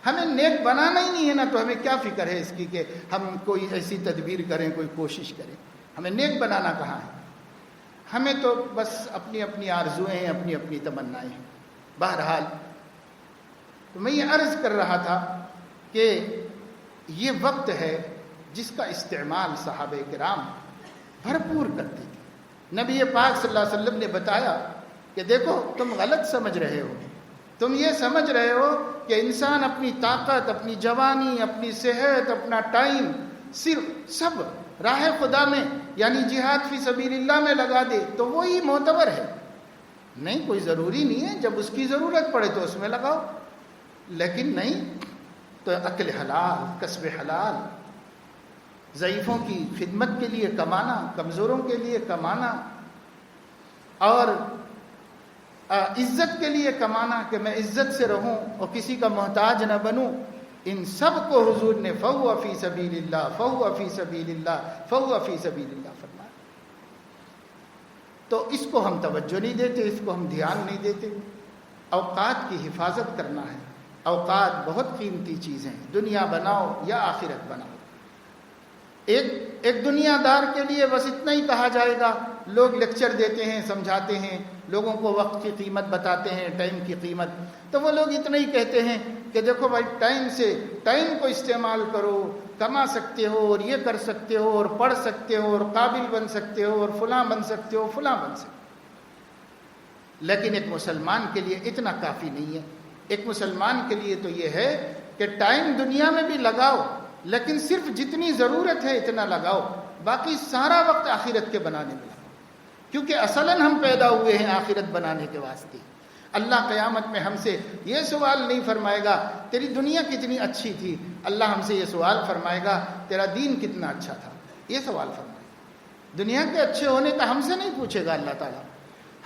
ہمیں نیک بنانا ہی نہیں ہے نا، تو ہمیں کیا فکر ہے اس کی کہ ہم کوئی ایسی تدبیر کریں، کوئی کوشش کریں۔ ہمیں نیک بنانا کہاں ہے؟ ہمیں تو بس اپنی اپنی آرزوئیں ہیں، اپنی اپنی تمنائیں ہیں۔ بہرحال تو میں یہ عرض کر رہا تھا کہ یہ وقت ہے جس کا استعمال صحابہ کرام بھرپور کرتے تھے۔ نبی پاک صلی اللہ علیہ وسلم نے بتایا کہ دیکھو تم غلط سمجھ رہے ہو، تم یہ سمجھ رہے ہو کہ انسان اپنی طاقت، اپنی جوانی، اپنی صحت، اپنا ٹائم صرف سب راہ خدا میں یعنی جہاد فی سبیل اللہ میں لگا دے تو وہی معتبر ہے۔ نہیں، کوئی ضروری نہیں ہے، جب اس کی ضرورت پڑے تو اس میں لگاؤ، لیکن نہیں تو اکل حلال، کسب حلال، ضعیفوں کی خدمت کے لیے کمانا، کمزوروں کے لیے کمانا، اور عزت کے لیے کمانا کہ میں عزت سے رہوں اور کسی کا محتاج نہ بنوں، ان سب کو حضور نے فَهُوَ فِي سَبِيلِ اللَّهِ فَهُوَ فِي سَبِيلِ اللَّهِ فَهُوَ فِي سَبِيلِ اللَّهِ فرمایا۔ تو اس کو ہم توجہ نہیں دیتے، اس کو ہم دھیان نہیں دیتے۔ اوقات کی حفاظت کرنا ہے، اوقات بہت قیمتی چیز ہیں، دنیا بناؤ یا آخرت بناؤ۔ ایک دنیا دار کے لیے بس اتنا ہی کہا جائے گا، لوگ لیکچر دیتے ہیں، سمجھاتے ہیں، لوگوں کو وقت کی قیمت بتاتے ہیں، ٹائم کی قیمت، تو وہ لوگ اتنا ہی کہتے ہیں کہ دیکھو بھائی ٹائم کو استعمال کرو، کما سکتے ہو اور یہ کر سکتے ہو اور پڑھ سکتے ہو اور قابل بن سکتے ہو اور فلاں بن سکتے ہو، فلاں بن سکتے ہو۔ لیکن ایک مسلمان کے لیے اتنا کافی نہیں ہے۔ ایک مسلمان کے لیے تو یہ ہے کہ ٹائم دنیا میں بھی لگاؤ، لیکن صرف جتنی ضرورت ہے اتنا لگاؤ، باقی سارا وقت آخرت کے بنانے میں لگاؤ، کیونکہ اصلاً ہم پیدا ہوئے ہیں آخرت بنانے کے واسطے۔ اللہ قیامت میں ہم سے یہ سوال نہیں فرمائے گا تیری دنیا کتنی اچھی تھی، اللہ ہم سے یہ سوال فرمائے گا تیرا دین کتنا اچھا تھا، یہ سوال فرمائے گا۔ دنیا کے اچھے ہونے کا ہم سے نہیں پوچھے گا اللہ تعالیٰ۔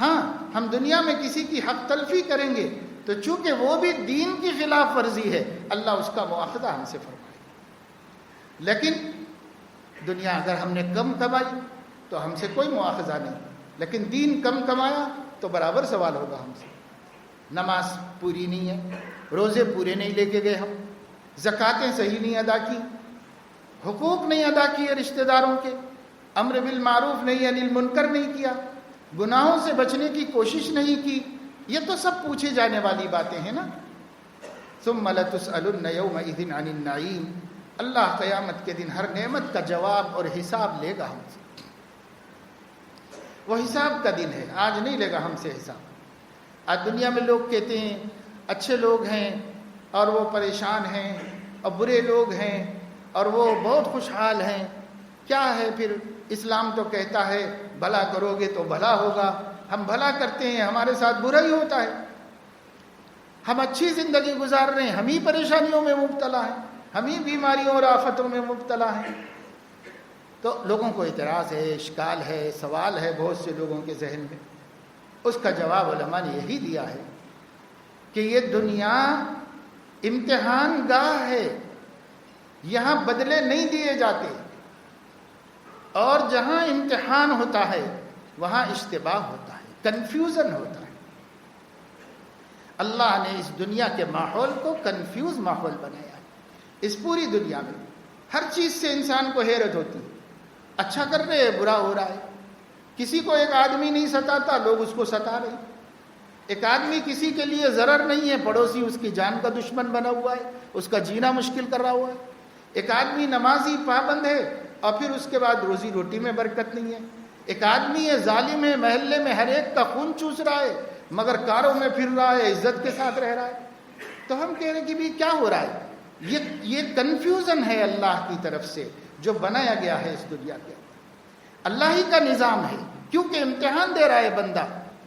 ہاں، ہم دنیا میں کسی کی حق تلفی کریں گے تو چونکہ وہ بھی دین کی خلاف ورزی ہے، اللہ اس کا مواخذہ ہم سے فرمائے گا۔ لیکن دنیا اگر ہم نے کم کمائی تو ہم سے کوئی مواخذہ نہیں، لیکن دین کم کمایا تو برابر سوال ہوگا ہم سے۔ نماز پوری نہیں ہے، روزے پورے نہیں لے کے گئے ہم، زکاتیں صحیح نہیں ادا کی، حقوق نہیں ادا کیے رشتہ داروں کے، امر بالمعروف نہیں انل المنکر نہیں کیا، گناہوں سے بچنے کی کوشش نہیں کی، یہ تو سب پوچھے جانے والی باتیں ہیں نا۔ ثم لتسألن یومئذ عن النعیم، اللہ قیامت کے دن ہر نعمت کا جواب اور حساب لے گا ہم سے۔ وہ حساب کا دن ہے، آج نہیں لے گا ہم سے حساب۔ آج دنیا میں لوگ کہتے ہیں اچھے لوگ ہیں اور وہ پریشان ہیں، اور برے لوگ ہیں اور وہ بہت خوشحال ہیں۔ کیا ہے پھر؟ اسلام تو کہتا ہے بھلا کرو گے تو بھلا ہوگا، ہم بھلا کرتے ہیں ہمارے ساتھ برا ہی ہوتا ہے۔ ہم اچھی زندگی گزار رہے ہیں، ہم ہی پریشانیوں میں مبتلا ہیں، ہم ہی بیماریوں اور آفتوں میں مبتلا ہیں۔ تو لوگوں کو اعتراض ہے، اشکال ہے، سوال ہے بہت سے لوگوں کے ذہن میں۔ اس کا جواب علماء نے یہی دیا ہے کہ یہ دنیا امتحان گاہ ہے، یہاں بدلے نہیں دیے جاتے، اور جہاں امتحان ہوتا ہے وہاں اشتباہ ہوتا ہے، کنفیوژن ہوتا ہے۔ اللہ نے اس دنیا کے ماحول کو کنفیوز ماحول بنایا ہے۔ اس پوری دنیا میں ہر چیز سے انسان کو حیرت ہوتی ہے، اچھا کر رہے ہیں برا ہو رہا ہے، کسی کو ایک آدمی نہیں ستاتا، لوگ اس کو ستا رہے ہیں۔ ایک آدمی کسی کے لیے ضرر نہیں ہے، پڑوسی اس کی جان کا دشمن بنا ہوا ہے، اس کا جینا مشکل کر رہا ہوا ہے۔ ایک آدمی نمازی پابند ہے اور پھر اس کے بعد روزی روٹی میں برکت نہیں ہے۔ ایک آدمی ہے ظالم ہے، محلے میں ہر ایک کا خون چوس رہا ہے مگر کاروں میں پھر رہا ہے، عزت کے ساتھ رہ رہا ہے۔ تو ہم کہہ رہے ہیں کہ بھی کیا ہو رہا ہے؟ یہ کنفیوژن ہے اللہ کی طرف سے جو بنایا گیا ہے اس دنیا کے۔ اللہ ہی کا نظام ہے، کیونکہ امتحان دے رہا ہے بندہ،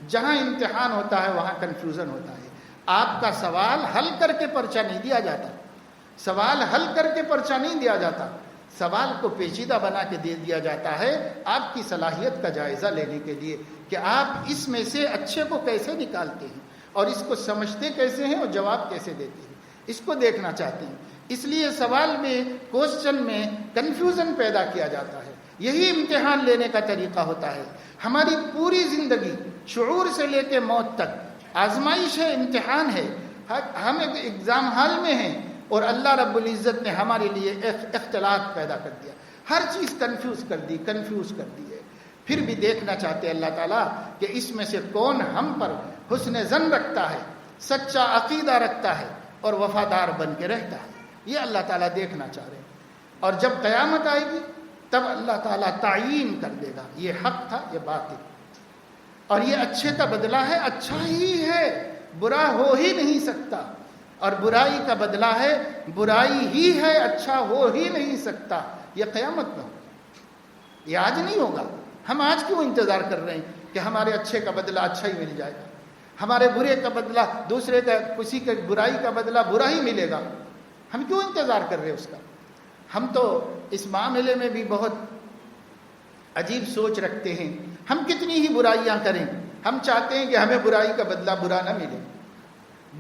جہاں امتحان ہوتا ہے وہاں کنفیوژن ہوتا ہے. آپ کا سوال حل کر کے پرچہ نہیں دیا جاتا. سوال حل کر کے پرچہ نہیں دیا جاتا. سوال کو پیچیدہ بنا کے دے دیا جاتا ہے آپ کی صلاحیت کا جائزہ لینے کے لیے کہ آپ اس میں سے اچھے کو کیسے نکالتے ہیں اور اس کو سمجھتے کیسے ہیں اور جواب کیسے دیتے ہیں. اس کو دیکھنا چاہتے ہیں. اس لیے سوال میں کوسچن میں کنفیوژن پیدا کیا جاتا ہے. یہی امتحان لینے کا طریقہ ہوتا ہے. ہماری پوری زندگی شعور سے لے کے موت تک آزمائش ہے, امتحان ہے. ہم ایک ایگزام ہال میں ہیں اور اللہ رب العزت نے ہمارے لیے اختلاط پیدا کر دیا. ہر چیز کنفیوز کر دی ہے. پھر بھی دیکھنا چاہتے ہیں اللہ تعالیٰ کہ اس میں سے کون ہم پر حسن ظن رکھتا ہے, سچا عقیدہ رکھتا ہے اور وفادار بن کے رہتا ہے. یہ اللہ تعالیٰ دیکھنا چاہ رہے ہیں. اور جب قیامت آئے گی تب اللہ تعالیٰ تعیین کر دے گا یہ حق تھا, یہ باطل, اور یہ اچھے کا بدلہ ہے, اچھا ہی ہے, برا ہو ہی نہیں سکتا. اور برائی کا بدلہ ہے, برائی ہی ہے, اچھا ہو ہی نہیں سکتا. یہ قیامت میں ہوگا, یہ آج نہیں ہوگا. ہم آج کیوں انتظار کر رہے ہیں کہ ہمارے اچھے کا بدلہ اچھا ہی مل جائے گا, ہمارے برے کا بدلہ دوسرے کا, کسی کے برائی کا بدلہ برا ہی ملے گا. ہم کیوں انتظار کر رہے ہیں اس کا؟ ہم تو اس معاملے میں بھی بہت عجیب سوچ رکھتے ہیں. ہم کتنی ہی برائیاں کریں, ہم چاہتے ہیں کہ ہمیں برائی کا بدلہ برا نہ ملے.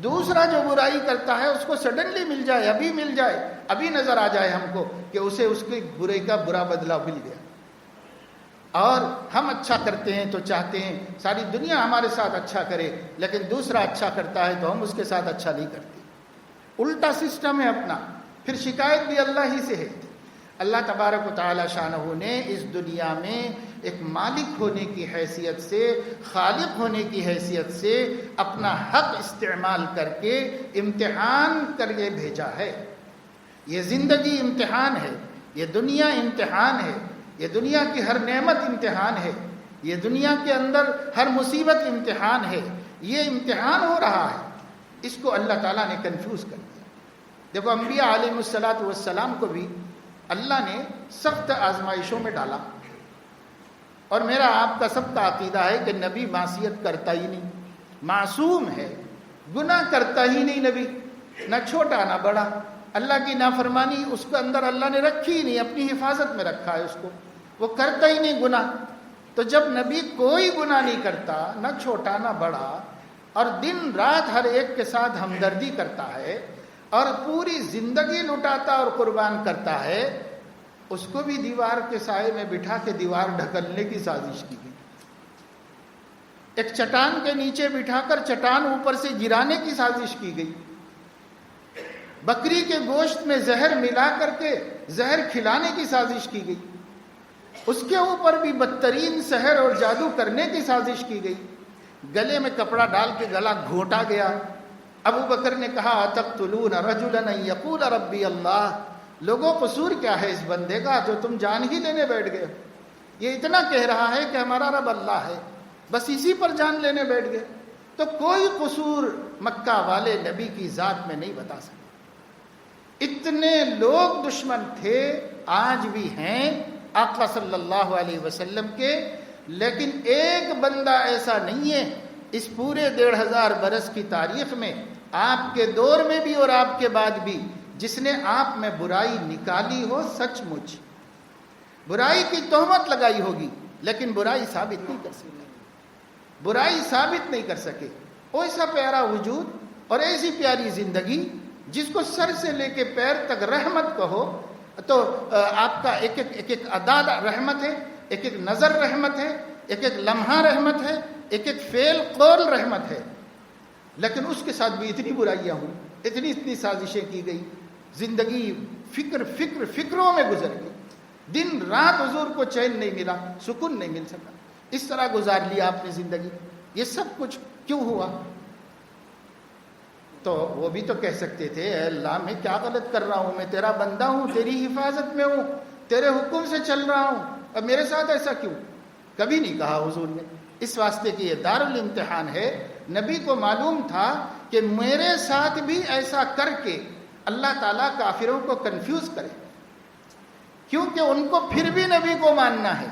دوسرا جو برائی کرتا ہے اس کو سڈنلی مل جائے, ابھی مل جائے, ابھی نظر آ جائے ہم کو کہ اسے اس کی برائی کا برا بدلہ مل گیا. اور ہم اچھا کرتے ہیں تو چاہتے ہیں ساری دنیا ہمارے ساتھ اچھا کرے, لیکن دوسرا اچھا کرتا ہے تو ہم اس کے ساتھ اچھا نہیں کرتے. الٹا سسٹم ہے اپنا. پھر شکایت بھی اللہ ہی سے ہے. اللہ تبارک و تعالی شانہ نے اس دنیا میں ایک مالک ہونے کی حیثیت سے, خالق ہونے کی حیثیت سے اپنا حق استعمال کر کے امتحان کر کے بھیجا ہے. یہ زندگی امتحان ہے, یہ دنیا امتحان ہے, یہ دنیا کی ہر نعمت امتحان ہے, یہ دنیا کے اندر ہر مصیبت امتحان ہے. یہ امتحان ہو رہا ہے. اس کو اللہ تعالیٰ نے کنفیوز کر دیا. دیکھو انبیاء علیہ الصلاۃ والسلام کو بھی اللہ نے سخت آزمائشوں میں ڈالا, اور میرا آپ کا سب کا عقیدہ ہے کہ نبی معصیت کرتا ہی نہیں, معصوم ہے, گناہ کرتا ہی نہیں نبی, نہ چھوٹا نہ بڑا. اللہ کی نافرمانی اس کے اندر اللہ نے رکھی ہی نہیں, اپنی حفاظت میں رکھا ہے اس کو, وہ کرتا ہی نہیں گناہ. تو جب نبی کوئی گناہ نہیں کرتا, نہ چھوٹا نہ بڑا, اور دن رات ہر ایک کے ساتھ ہمدردی کرتا ہے اور پوری زندگی لٹاتا اور قربان کرتا ہے, اس کو بھی دیوار کے سائے میں بٹھا کے دیوار ڈھکلنے کی سازش کی گئی. ایک چٹان کے نیچے بٹھا کر چٹان اوپر سے گرانے کی سازش کی گئی. بکری کے گوشت میں زہر ملا کر کے زہر کھلانے کی سازش کی گئی. اس کے اوپر بھی بدترین سحر اور جادو کرنے کی سازش کی گئی. گلے میں کپڑا ڈال کے گلا گھونٹا گیا. ابو بکر نے کہا اتقتلون رجلا ان یقول ربی اللہ, لوگوں قصور کیا ہے اس بندے کا جو تم جان ہی لینے بیٹھ گئے. یہ اتنا کہہ رہا ہے کہ ہمارا رب اللہ ہے, بس اسی پر جان لینے بیٹھ گئے. تو کوئی قصور مکہ والے نبی کی ذات میں نہیں بتا سکے. اتنے لوگ دشمن تھے, آج بھی ہیں آقا صلی اللہ علیہ وسلم کے, لیکن ایک بندہ ایسا نہیں ہے اس پورے 1500 برس کی تاریخ میں, آپ کے دور میں بھی اور آپ کے بعد بھی, جس نے آپ میں برائی نکالی ہو. سچ مچ برائی کی تہمت لگائی ہوگی لیکن برائی ثابت نہیں کر سکے, برائی ثابت نہیں کر سکے. ایسا پیارا وجود اور ایسی پیاری زندگی جس کو سر سے لے کے پیر تک رحمت کہو, تو آپ کا ایک ایک ادا رحمت ہے, ایک ایک نظر رحمت ہے, ایک ایک لمحہ رحمت ہے, ایک ایک فعل قول رحمت ہے. لیکن اس کے ساتھ بھی اتنی برائیاں ہوں, اتنی سازشیں کی گئی. زندگی فکروں میں گزر گئی. دن رات حضور کو چین نہیں ملا, سکون نہیں مل سکا. اس طرح گزار لیا آپ نے زندگی. یہ سب کچھ کیوں ہوا؟ تو وہ بھی تو کہہ سکتے تھے اے اللہ میں کیا غلط کر رہا ہوں, میں تیرا بندہ ہوں, تیری حفاظت میں ہوں, تیرے حکم سے چل رہا ہوں, اب میرے ساتھ ایسا کیوں؟ کبھی نہیں کہا حضور نے. اس واسطے کہ یہ دارالامتحان ہے. نبی کو معلوم تھا کہ میرے ساتھ بھی ایسا کر کے اللہ تعالیٰ کافروں کو کنفیوز کرے, کیونکہ ان کو پھر بھی نبی کو ماننا ہے.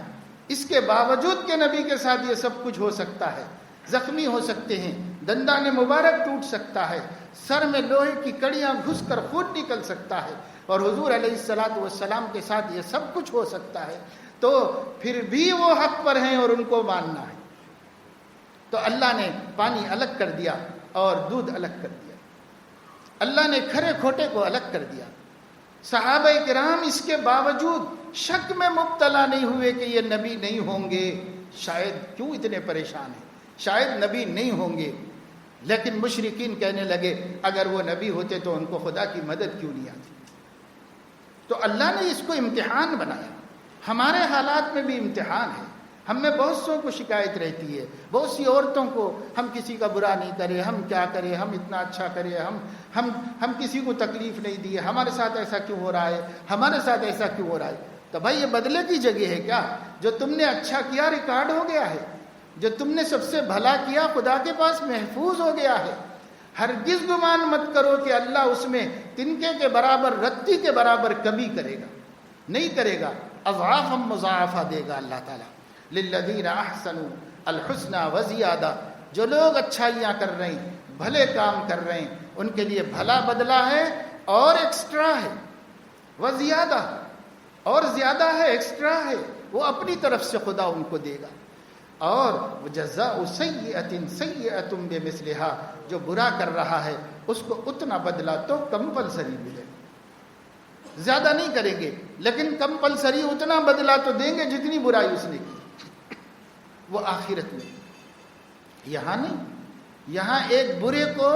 اس کے باوجود کہ نبی کے ساتھ یہ سب کچھ ہو سکتا ہے, زخمی ہو سکتے ہیں، دندان مبارک ٹوٹ سکتا ہے، سر میں لوہے کی کڑیاں گھس کر خون نکل سکتا ہے، اور حضور علیہ الصلوۃ والسلام کے ساتھ یہ سب کچھ ہو سکتا ہے، تو پھر بھی وہ حق پر ہیں اور ان کو ماننا ہے۔ تو اللہ نے پانی الگ کر دیا اور دودھ الگ کر دیا، اللہ نے کھرے کھوٹے کو الگ کر دیا۔ صحابہ کرام اس کے باوجود شک میں مبتلا نہیں ہوئے کہ یہ نبی نہیں ہوں گے، شاید کیوں اتنے پریشان ہیں، شاید نبی نہیں ہوں گے۔ لیکن مشرکین کہنے لگے اگر وہ نبی ہوتے تو ان کو خدا کی مدد کیوں نہیں آتی؟ تو اللہ نے اس کو امتحان بنایا۔ ہمارے حالات میں بھی امتحان ہے، ہم میں بہت سو کو شکایت رہتی ہے، بہت سی عورتوں کو ہم کسی کا برا نہیں کرے، ہم کیا کریں، ہم اتنا اچھا کریں، ہم کسی کو تکلیف نہیں دیے، ہمارے ساتھ ایسا کیوں ہو رہا ہے، ہمارے ساتھ ایسا کیوں ہو رہا ہے؟ تو بھائی یہ بدلے کی جگہ ہے کیا؟ جو تم نے اچھا کیا ریکارڈ ہو گیا ہے، جو تم نے سب سے بھلا کیا خدا کے پاس محفوظ ہو گیا ہے۔ ہرگز گمان مت کرو کہ اللہ اس میں تنکے کے برابر، رتی کے برابر کمی کرے گا، نہیں کرے گا، اضعافا مضاعفہ دے گا اللہ تعالیٰ۔ للذین احسنوا الحسنى وزیادہ، جو لوگ اچھائیاں کر رہے ہیں، بھلے کام کر رہے ہیں، ان کے لیے بھلا بدلہ ہے اور ایکسٹرا ہے، وزیادہ، اور زیادہ ہے، ایکسٹرا ہے، وہ اپنی طرف سے خدا ان کو دے گا۔ اور جزاء سیئۃ سیئۃ بمثلھا، جو برا کر رہا ہے اس کو اتنا بدلہ تو کمپلسری ملے، زیادہ نہیں کریں گے لیکن کمپلسری اتنا بدلہ تو دیں گے جتنی برائی اس نے کی، وہ آخرت میں۔ یہاں نہیں، یہاں ایک برے کو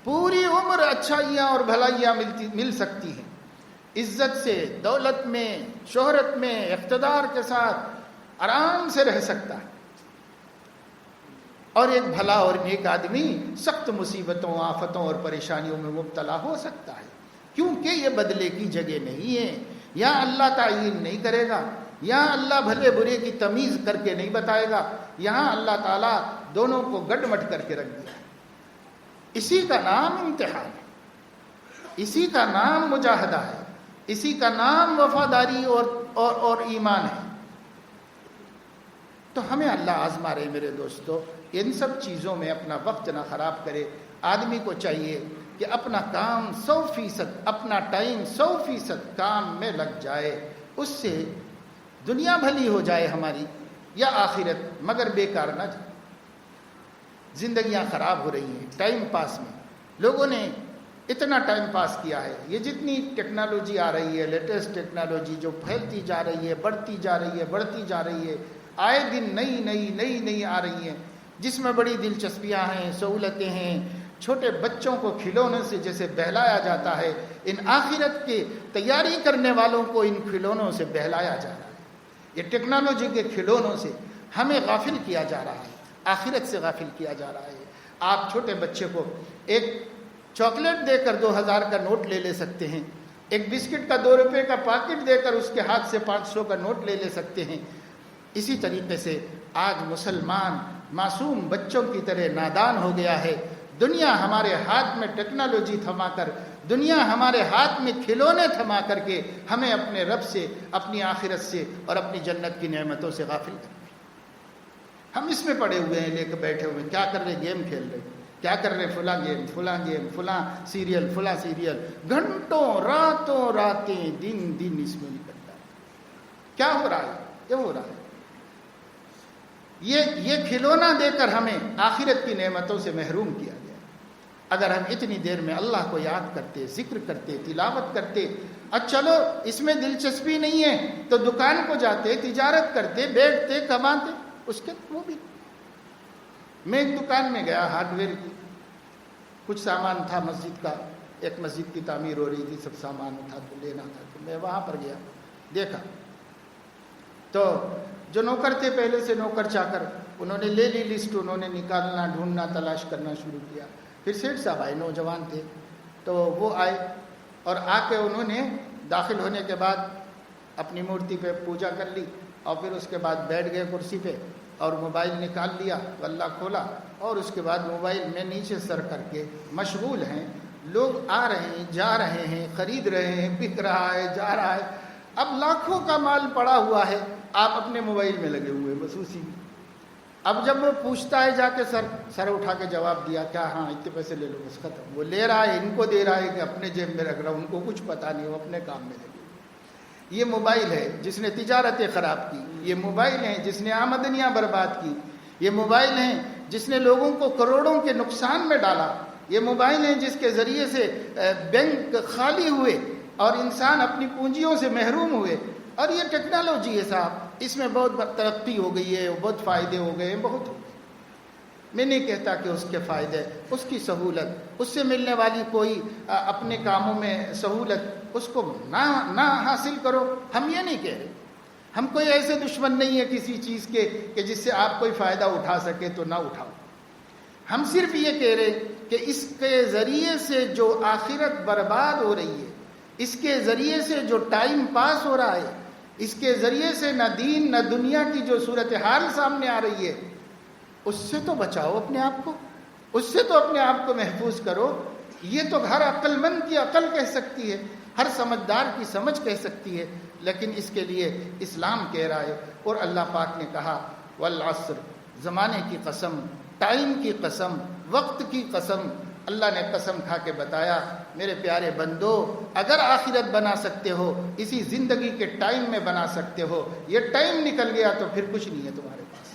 پوری عمر اچھائیاں اور بھلائیاں مل سکتی ہیں، عزت سے، دولت میں، شہرت میں، اقتدار کے ساتھ آرام سے رہ سکتا ہے، اور ایک بھلا اور نیک آدمی سخت مصیبتوں، آفتوں اور پریشانیوں میں مبتلا ہو سکتا ہے، کیونکہ یہ بدلے کی جگہ نہیں ہے۔ یہاں اللہ تعین نہیں کرے گا، یہاں اللہ بھلے برے کی تمیز کر کے نہیں بتائے گا، یہاں اللہ تعالیٰ دونوں کو گڈ مٹ کر کے رکھ دیا ہے۔ اسی کا نام امتحان ہے، اسی کا نام مجاہدہ ہے، اسی کا نام وفاداری اور ایمان ہے۔ تو ہمیں اللہ آزما رہے میرے دوستو، ان سب چیزوں میں اپنا وقت نہ خراب کرے۔ آدمی کو چاہیے کہ اپنا کام 100%، اپنا ٹائم 100% کام میں لگ جائے، اس سے دنیا بھلی ہو جائے ہماری یا آخرت، مگر بیکار نہ جائے۔ زندگیاں خراب ہو رہی ہیں ٹائم پاس میں، لوگوں نے اتنا ٹائم پاس کیا ہے۔ یہ جتنی ٹیکنالوجی آ رہی ہے، لیٹسٹ ٹیکنالوجی جو پھیلتی جا رہی ہے، بڑھتی جا رہی ہے، آئے دن نئی آ رہی ہیں، جس میں بڑی دلچسپیاں ہیں، سہولتیں ہیں، چھوٹے بچوں کو کھلونوں سے جیسے بہلایا جاتا ہے، ان آخرت کی تیاری کرنے والوں کو ان کھلونوں سے بہلایا جا رہا ہے۔ یہ ٹیکنالوجی کے کھلونوں سے ہمیں غافل کیا جا رہا ہے، آخرت سے غافل کیا جا رہا ہے۔ آپ چھوٹے بچے کو ایک چاکلیٹ دے کر 2000 کا نوٹ لے سکتے ہیں، ایک بسکٹ کا 2 روپے کا پاکٹ دے کر اس کے ہاتھ سے 500 کا نوٹ لے سکتے ہیں۔ اسی طریقے سے آج مسلمان معصوم بچوں کی طرح نادان ہو گیا ہے۔ دنیا ہمارے ہاتھ میں ٹیکنالوجی تھما کر، دنیا ہمارے ہاتھ میں کھلونے تھما کر کے ہمیں اپنے رب سے، اپنی آخرت سے اور اپنی جنت کی نعمتوں سے غافل کر دیا۔ ہم اس میں پڑے ہوئے ہیں، لے کے بیٹھے ہوئے ہیں، کیا کر رہے؟ گیم کھیل رہے، کیا کر رہے؟ فلاں گیم، فلاں سیریل، گھنٹوں، راتیں، دن اس میں نکلتا ہے۔ کیا ہو رہا ہے؟ یہ ہو رہا ہے، یہ کھلونا دے کر ہمیں آخرت کی نعمتوں سے محروم کیا گیا۔ اگر ہم اتنی دیر میں اللہ کو یاد کرتے، ذکر کرتے، تلاوت کرتے، چلو اس میں دلچسپی نہیں ہے تو دکان کو جاتے، تجارت کرتے، بیٹھتے، کماتے، اس کے وہ بھی۔ میں ایک دکان میں گیا، ہارڈ ویئر کی، کچھ سامان تھا مسجد کا، ایک مسجد کی تعمیر ہو رہی تھی، سب سامان تھا تو لینا تھا، تو میں وہاں پر گیا، دیکھا تو جو نوکر تھے پہلے سے نوکر چاکر، انہوں نے لے لی لسٹ، انہوں نے نکالنا، ڈھونڈنا، تلاش کرنا شروع کیا۔ پھر سیٹھ صاحب آئے، نوجوان تھے، تو وہ آئے اور آ کے انہوں نے داخل ہونے کے بعد اپنی مورتی پہ پوجا کر لی، اور پھر اس کے بعد بیٹھ گئے کرسی پہ اور موبائل نکال لیا، غلہ کھولا، اور اس کے بعد موبائل میں نیچے سر کر کے مشغول ہیں۔ لوگ آ رہے ہیں، جا رہے ہیں، خرید رہے ہیں، بک رہا ہے، جا رہا ہے، اب لاکھوں کا مال پڑا ہوا ہے، آپ اپنے موبائل میں لگے ہوئے، بس اسی میں۔ اب جب وہ پوچھتا ہے جا کے سر اٹھا کے جواب دیا کیا؟ ہاں اتنے پیسے لے لو، بس ختم. وہ لے رہا ہے، ان کو دے رہا ہے کہ اپنے جیب میں رکھ رہا ہے، ان کو کچھ پتا نہیں، وہ اپنے کام میں لگے. یہ موبائل ہے جس نے تجارتیں خراب کی، یہ موبائل ہے جس نے آمدنیاں برباد کی، یہ موبائل ہے جس نے لوگوں کو کروڑوں کے نقصان میں ڈالا، یہ موبائل ہے جس کے ذریعے سے بینک خالی ہوئے اور انسان اپنی پونجیوں سے محروم ہوئے. اور یہ ٹیکنالوجی ہے صاحب، اس میں بہت ترقی ہو گئی ہے، بہت فائدے ہو گئے ہیں، بہت ہو گئے. میں نہیں کہتا کہ اس کے فائدے، اس کی سہولت، اس سے ملنے والی کوئی اپنے کاموں میں سہولت اس کو نہ حاصل کرو، ہم یہ نہیں کہہ رہے. ہم کوئی ایسے دشمن نہیں ہے کسی چیز کے کہ جس سے آپ کوئی فائدہ اٹھا سکے تو نہ اٹھاؤ. ہم صرف یہ کہہ رہے کہ اس کے ذریعے سے جو آخرت برباد ہو رہی ہے، اس کے ذریعے سے جو ٹائم پاس ہو رہا ہے، اس کے ذریعے سے نہ دین نہ دنیا کی جو صورتحال سامنے آ رہی ہے، اس سے تو بچاؤ اپنے آپ کو، اس سے تو اپنے آپ کو محفوظ کرو. یہ تو ہر عقل مند کی عقل کہہ سکتی ہے، ہر سمجھدار کی سمجھ کہہ سکتی ہے، لیکن اس کے لیے اسلام کہہ رہا ہے. اور اللہ پاک نے کہا والعصر، زمانے کی قسم، ٹائم کی قسم، وقت کی قسم. اللہ نے قسم کھا کے بتایا میرے پیارے بندو، اگر آخرت بنا سکتے ہو، اسی زندگی کے ٹائم میں بنا سکتے ہو، یہ ٹائم نکل گیا تو پھر کچھ نہیں ہے تمہارے پاس.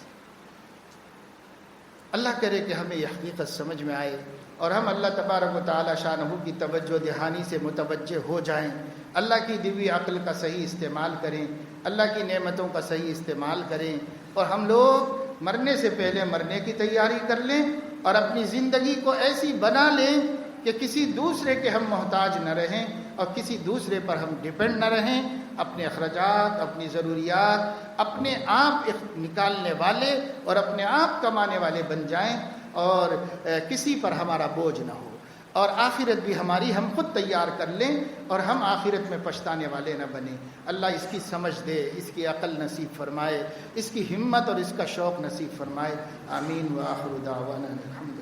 اللہ کرے کہ ہمیں یہ حقیقت سمجھ میں آئے اور ہم اللہ تبارک و تعالی شانہ کی توجہ دہانی سے متوجہ ہو جائیں، اللہ کی دیوی عقل کا صحیح استعمال کریں، اللہ کی نعمتوں کا صحیح استعمال کریں، اور ہم لوگ مرنے سے پہلے مرنے کی تیاری کر لیں اور اپنی زندگی کو ایسی بنا لیں کہ کسی دوسرے کے ہم محتاج نہ رہیں اور کسی دوسرے پر ہم ڈپینڈ نہ رہیں. اپنے اخراجات، اپنی ضروریات اپنے آپ نکالنے والے اور اپنے آپ کمانے والے بن جائیں اور کسی پر ہمارا بوجھ نہ ہو. اور آخرت بھی ہماری ہم خود تیار کر لیں اور ہم آخرت میں پچھتانے والے نہ بنیں. اللہ اس کی سمجھ دے، اس کی عقل نصیب فرمائے، اس کی ہمت اور اس کا شوق نصیب فرمائے. آمین. وآخر دعوانا الحمد